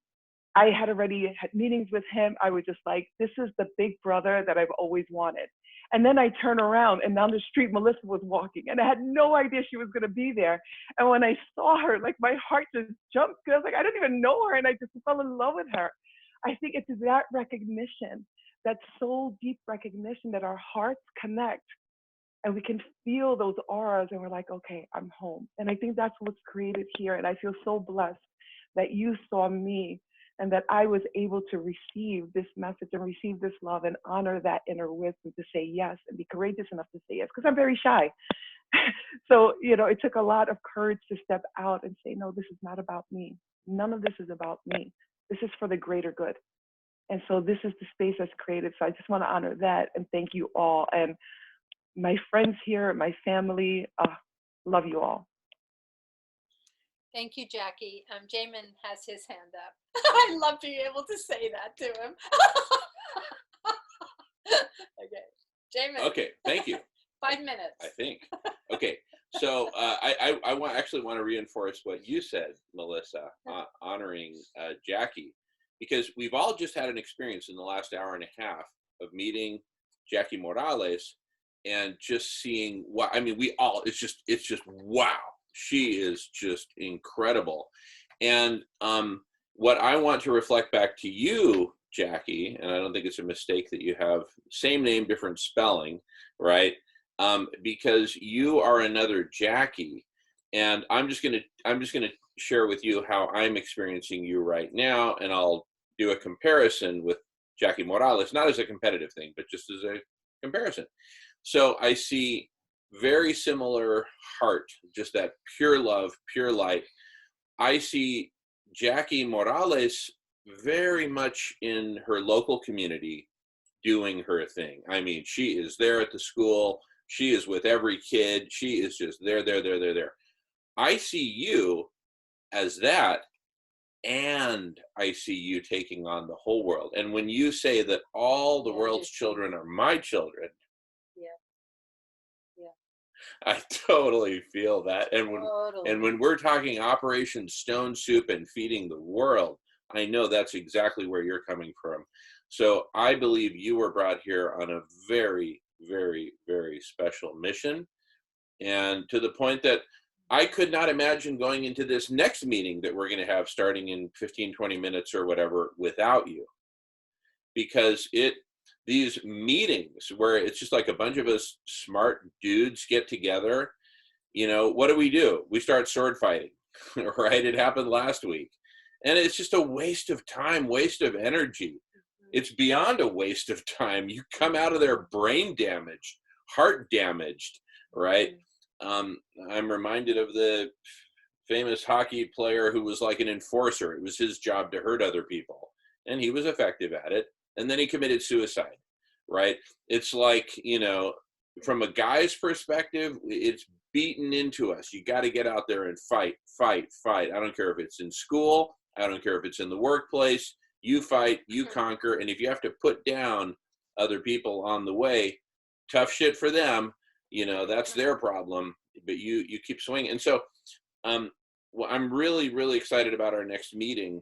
Speaker 3: I had already had meetings with him. I was just like, this is the big brother that I've always wanted. And then I turn around, and down the street, Melissa was walking, and I had no idea she was going to be there. And when I saw her, like, my heart just jumped, because I was like, I don't even know her, and I just fell in love with her. I think it's that recognition, that soul deep recognition, that our hearts connect, and we can feel those auras, and we're like, okay, I'm home. And I think that's what's created here. And I feel so blessed that you saw me, and that I was able to receive this message and receive this love and honor that inner wisdom to say yes, and be courageous enough to say yes, because I'm very shy. So, it took a lot of courage to step out and say, no, this is not about me. None of this is about me. This is for the greater good. And so this is the space that's created. So I just want to honor that and thank you all. And my friends here, my family, love you all.
Speaker 2: Thank you, Jackie. Jamen has his hand up. I love being able to say that to him. Okay, Jamen.
Speaker 1: Okay, thank you.
Speaker 2: 5 minutes.
Speaker 1: I think. Okay, so I actually want to reinforce what you said, Melissa, honoring Jackie, because we've all just had an experience in the last hour and a half of meeting Jacque Morales and just seeing what, I mean, it's just wow. She is just incredible. And what I want to reflect back to you, Jackie, and I don't think it's a mistake that you have same name, different spelling, right? Because you are another Jackie, and I'm just gonna share with you how I'm experiencing you right now, and I'll do a comparison with Jacque Morales, not as a competitive thing, but just as a comparison. So I see very similar heart, just that pure love, pure light. I see Jacque Morales very much in her local community doing her thing. I mean, she is there at the school. She is with every kid. She is just there. I see you as that, and I see you taking on the whole world. And when you say that all the world's children are my children, I totally feel that. And when we're talking Operation Stone Soup and feeding the world, I know that's exactly where you're coming from. So I believe you were brought here on a very, very, very special mission. And to the point that I could not imagine going into this next meeting that we're going to have starting in 15, 20 minutes or whatever without you. Because these meetings where it's just like a bunch of us smart dudes get together, you know, what do? We start sword fighting, right? It happened last week. And it's just a waste of time, waste of energy. It's beyond a waste of time. You come out of there brain damaged, heart damaged, right? I'm reminded of the famous hockey player who was like an enforcer. It was his job to hurt other people, and he was effective at it. And then he committed suicide, right? It's like, you know, from a guy's perspective, it's beaten into us. You got to get out there and fight. I don't care if it's in school. I don't care if it's in the workplace. You fight, you conquer. And if you have to put down other people on the way, tough shit for them, you know, that's their problem, but you keep swinging. And so well, I'm really, really excited about our next meeting.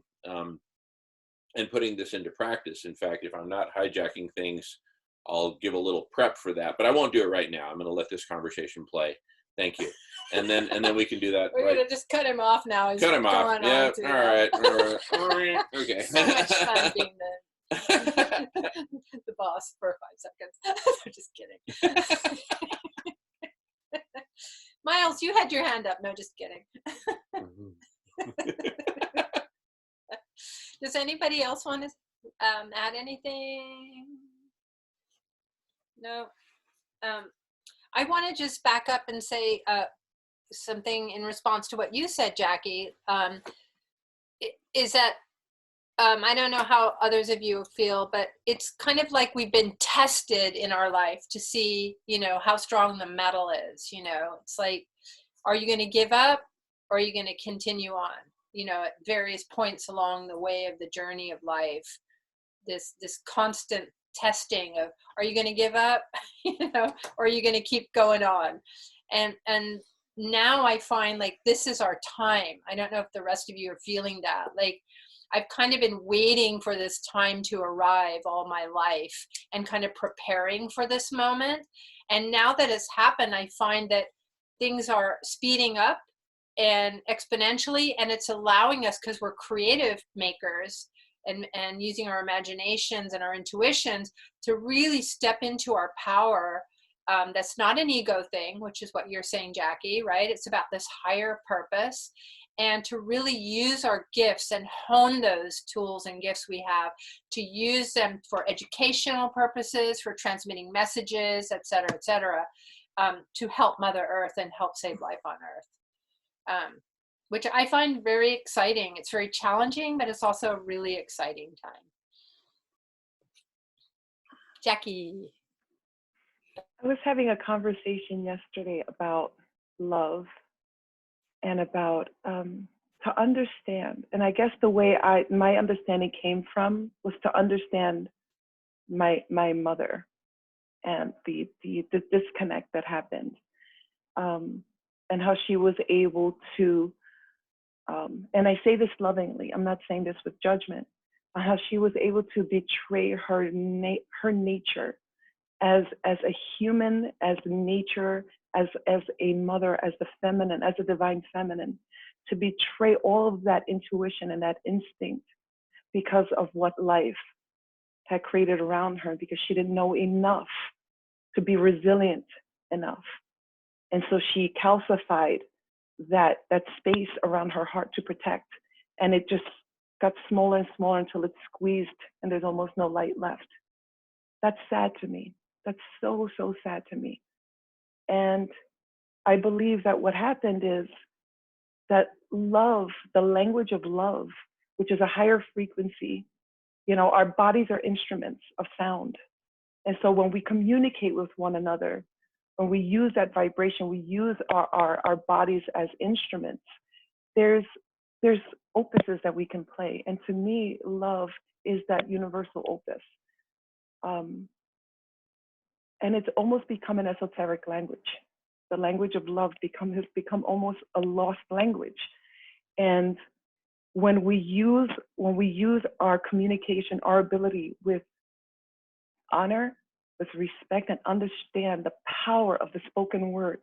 Speaker 1: And putting this into practice. In fact, if I'm not hijacking things, I'll give a little prep for that, but I won't do it right now. I'm going to let this conversation play. Thank you. And then we can do that.
Speaker 2: We're going to just cut him off now. He's
Speaker 1: cut him off. Yeah. All right. Okay.
Speaker 2: So much fun being the boss for 5 seconds. I'm just kidding. Miles, you had your hand up. No, just kidding. Does anybody else want to add anything? No. I want to just back up and say something in response to what you said, Jackie. Is that I don't know how others of you feel, but it's kind of like we've been tested in our life to see, you know, how strong the metal is. You know, it's like, are you going to give up, or are you going to continue on? You know, at various points along the way of the journey of life, this constant testing of, are you going to give up, you know, or are you going to keep going on? And now I find like this is our time. I don't know if the rest of you are feeling that. Like I've kind of been waiting for this time to arrive all my life and kind of preparing for this moment. And now that it's happened, I find that things are speeding up and exponentially, and it's allowing us, because we're creative makers and using our imaginations and our intuitions to really step into our power. That's not an ego thing, which is what you're saying, Jackie, right? It's about this higher purpose, and to really use our gifts and hone those tools and gifts we have, to use them for educational purposes, for transmitting messages, et cetera, to help Mother Earth and help save life on Earth. Which I find very exciting. It's very challenging, but it's also a really exciting time. Jackie.
Speaker 3: I was having a conversation yesterday about love and about to understand. And I guess the way my understanding came from was to understand my mother and the disconnect that happened, and how she was able to, and I say this lovingly, I'm not saying this with judgment, how she was able to betray her nature as a human, as nature, as a mother, as the feminine, as a divine feminine, to betray all of that intuition and that instinct because of what life had created around her, because she didn't know enough to be resilient enough. And so she calcified that space around her heart to protect. And it just got smaller and smaller until it's squeezed and there's almost no light left. That's sad to me. That's so, so sad to me. And I believe that what happened is that love, the language of love, which is a higher frequency, you know, our bodies are instruments of sound. And so when we communicate with one another, when we use that vibration, we use our bodies as instruments, there's opuses that we can play. And to me, love is that universal opus. And it's almost become an esoteric language. The language of love has become almost a lost language. And when we use our communication, our ability with honor, with respect, and understand the power of the spoken word,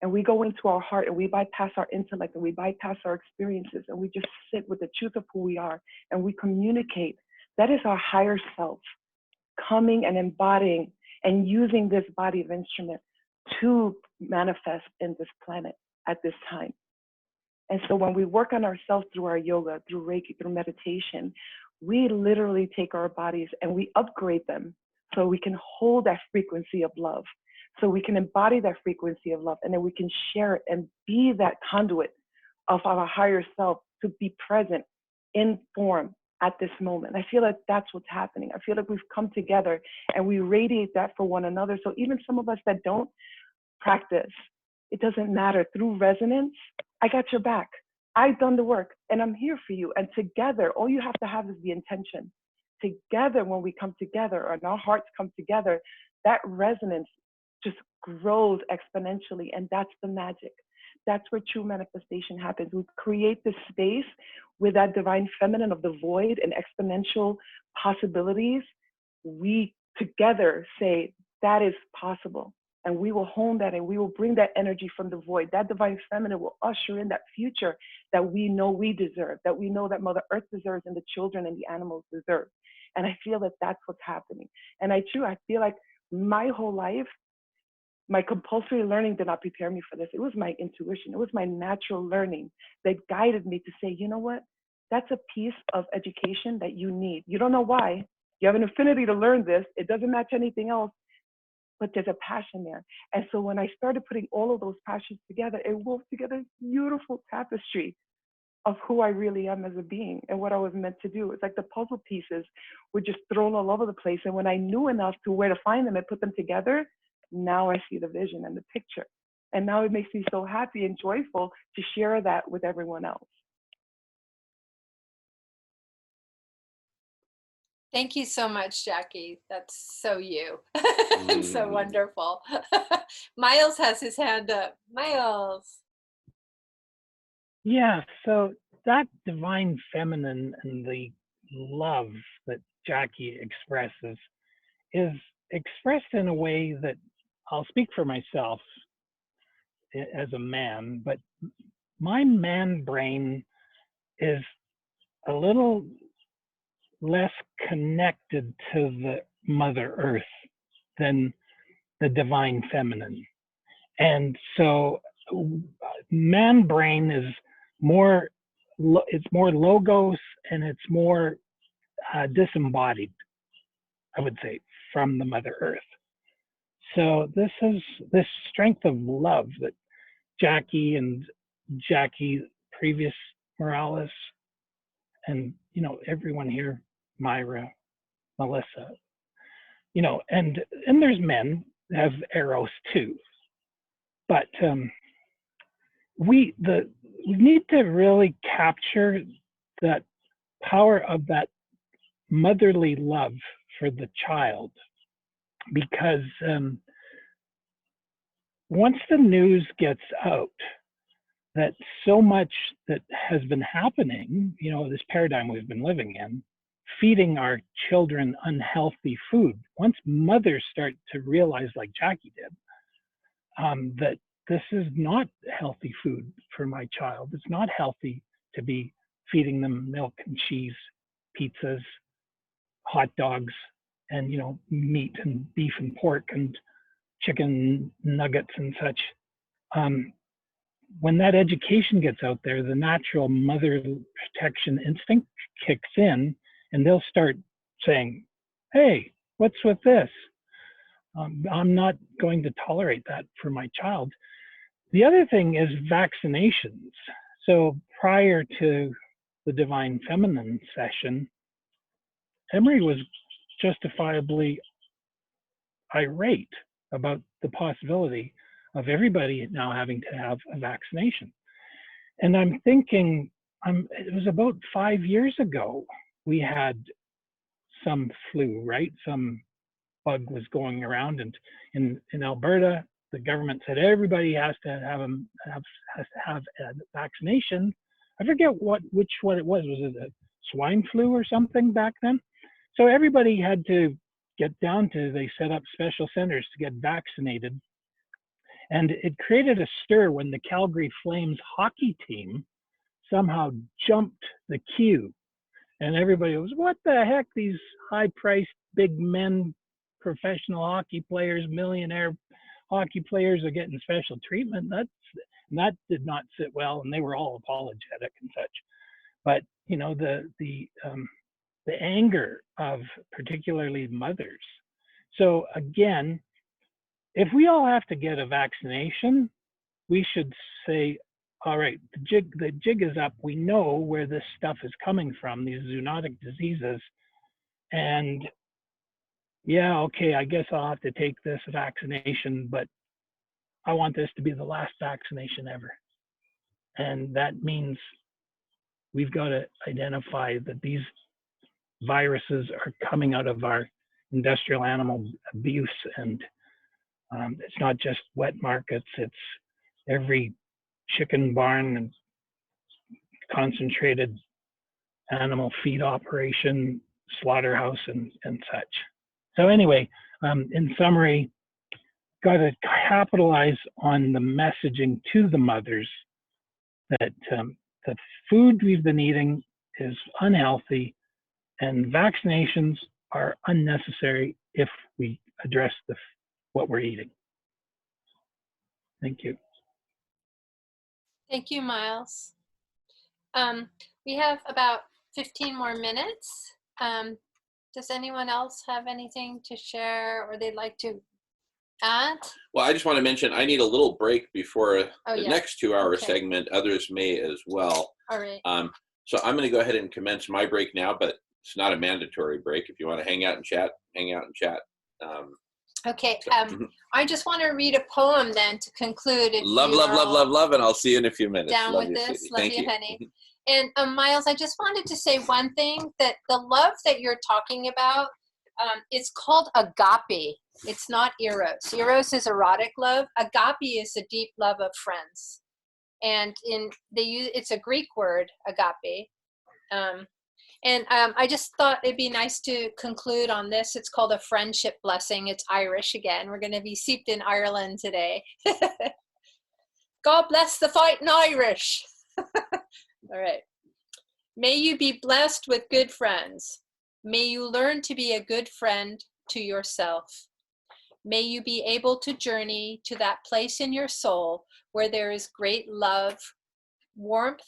Speaker 3: and we go into our heart and we bypass our intellect and we bypass our experiences and we just sit with the truth of who we are and we communicate, that is our higher self coming and embodying and using this body of instrument to manifest in this planet at this time. And so when we work on ourselves through our yoga, through reiki, through meditation, we literally take our bodies and we upgrade them so we can hold that frequency of love, so we can embody that frequency of love, and then we can share it and be that conduit of our higher self to be present in form at this moment. I feel like that's what's happening. I feel like we've come together and we radiate that for one another. So even some of us that don't practice, it doesn't matter. Through resonance, I got your back. I've done the work and I'm here for you. And together, all you have to have is the intention. Together, when we come together and our hearts come together, that resonance just grows exponentially. And that's the magic. That's where true manifestation happens. We create this space with that divine feminine of the void and exponential possibilities. We together say that is possible. And we will hone that and we will bring that energy from the void. That divine feminine will usher in that future that we know we deserve, that we know that Mother Earth deserves and the children and the animals deserve. And I feel that that's what's happening. And I feel like my whole life, my compulsory learning did not prepare me for this. It was my intuition. It was my natural learning that guided me to say, you know what? That's a piece of education that you need. You don't know why. You have an affinity to learn this. It doesn't match anything else, but there's a passion there. And so when I started putting all of those passions together, it wove together a beautiful tapestry of who I really am as a being and what I was meant to do. It's like the puzzle pieces were just thrown all over the place. And when I knew enough to where to find them and put them together, now I see the vision and the picture. And now it makes me so happy and joyful to share that with everyone else.
Speaker 2: Thank you so much, Jacque. That's so you. It's so wonderful. Miles has his hand up. Miles.
Speaker 6: Yeah, so that divine feminine and the love that Jacque expresses is expressed in a way that I'll speak for myself as a man, but my man brain is a little less connected to the Mother Earth than the divine feminine. And so man brain is more, it's more logos and it's more disembodied, I would say, from the Mother Earth. So this is this strength of love that Jacque and Jacque, previous Morales, and everyone here, Mayra, Melissa, and there's men that have eros too, but we need to really capture that power of that motherly love for the child, because once the news gets out that so much that has been happening, you know, this paradigm we've been living in, feeding our children unhealthy food, once mothers start to realize, like Jacque did, that this is not healthy food for my child. It's not healthy to be feeding them milk and cheese, pizzas, hot dogs, and, you know, meat and beef and pork and chicken nuggets and such. When that education gets out there, the natural mother protection instinct kicks in, and they'll start saying, hey, what's with this? I'm not going to tolerate that for my child. The other thing is vaccinations. So prior to the Divine Feminine session, Emery was justifiably irate about the possibility of everybody now having to have a vaccination. And I'm thinking, it was about 5 years ago, we had some flu, right? Some bug was going around, and in Alberta, the government said everybody has to have a vaccination. I forget which one it was. Was it a swine flu or something back then? So everybody had to get down to, they set up special centers to get vaccinated. And it created a stir when the Calgary Flames hockey team somehow jumped the queue. And everybody was, what the heck, these high-priced big men, professional hockey players, millionaire hockey players are getting special treatment. That did not sit well, and they were all apologetic and such. But, you know, the anger of particularly mothers. So again, if we all have to get a vaccination, we should say, all right, the jig is up. We know where this stuff is coming from, these zoonotic diseases. And yeah, okay, I guess I'll have to take this vaccination, but I want this to be the last vaccination ever. And that means we've got to identify that these viruses are coming out of our industrial animal abuse, and it's not just wet markets, it's every chicken barn and concentrated animal feed operation, slaughterhouse, and such. So anyway, in summary, got to capitalize on the messaging to the mothers that the food we've been eating is unhealthy, and vaccinations are unnecessary if we address what we're eating. Thank you.
Speaker 2: Thank you, Miles. We have about 15 more minutes. Does anyone else have anything to share or they'd like to add?
Speaker 1: Well, I just want to mention I need a little break before the next 2-hour
Speaker 2: Okay.
Speaker 1: segment. Others may as well.
Speaker 2: All right.
Speaker 1: So I'm going to go ahead and commence my break now, but it's not a mandatory break. If you want to hang out and chat, hang out and chat.
Speaker 2: Okay. I just want to read a poem then to conclude.
Speaker 1: Love, and I'll see you in a few minutes.
Speaker 2: Down
Speaker 1: Love
Speaker 2: with
Speaker 1: you,
Speaker 2: this.
Speaker 1: sweetie.
Speaker 2: Love
Speaker 1: Thank
Speaker 2: you, honey. And Miles, I just wanted to say one thing, that the love that you're talking about, it's called agape. It's not eros. Eros is erotic love. Agape is a deep love of friends. And it's a Greek word, agape. I just thought it'd be nice to conclude on this. It's called a friendship blessing. It's Irish again. We're going to be steeped in Ireland today. God bless the fighting Irish. All right. May you be blessed with good friends. May you learn to be a good friend to yourself. May you be able to journey to that place in your soul where there is great love, warmth,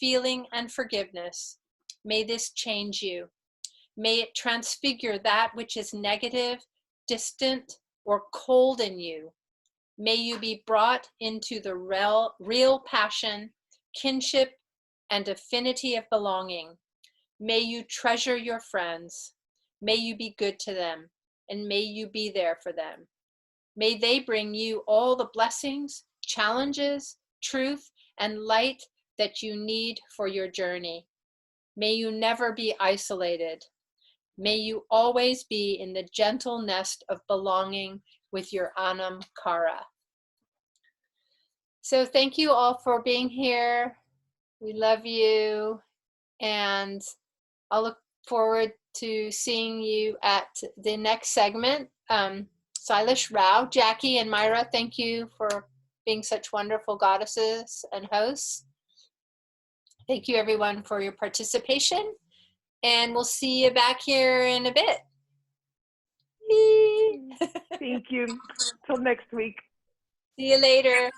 Speaker 2: feeling, and forgiveness. May this change you. May it transfigure that which is negative, distant, or cold in you. May you be brought into the real passion, kinship, and affinity of belonging. May you treasure your friends. May you be good to them, and may you be there for them. May they bring you all the blessings, challenges, truth, and light that you need for your journey. May you never be isolated. May you always be in the gentle nest of belonging with your Anam Cara. So thank you all for being here. We love you. And I'll look forward to seeing you at the next segment. Silas, Rao, Jacque, and Mayra, thank you for being such wonderful goddesses and hosts. Thank you everyone for your participation, and we'll see you back here in a bit.
Speaker 3: Thank you. Till next week.
Speaker 2: See you later.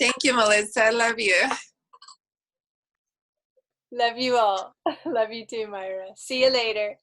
Speaker 5: Thank you, Melissa. I love you.
Speaker 2: Love you all. Love you too, Mayra. See you later.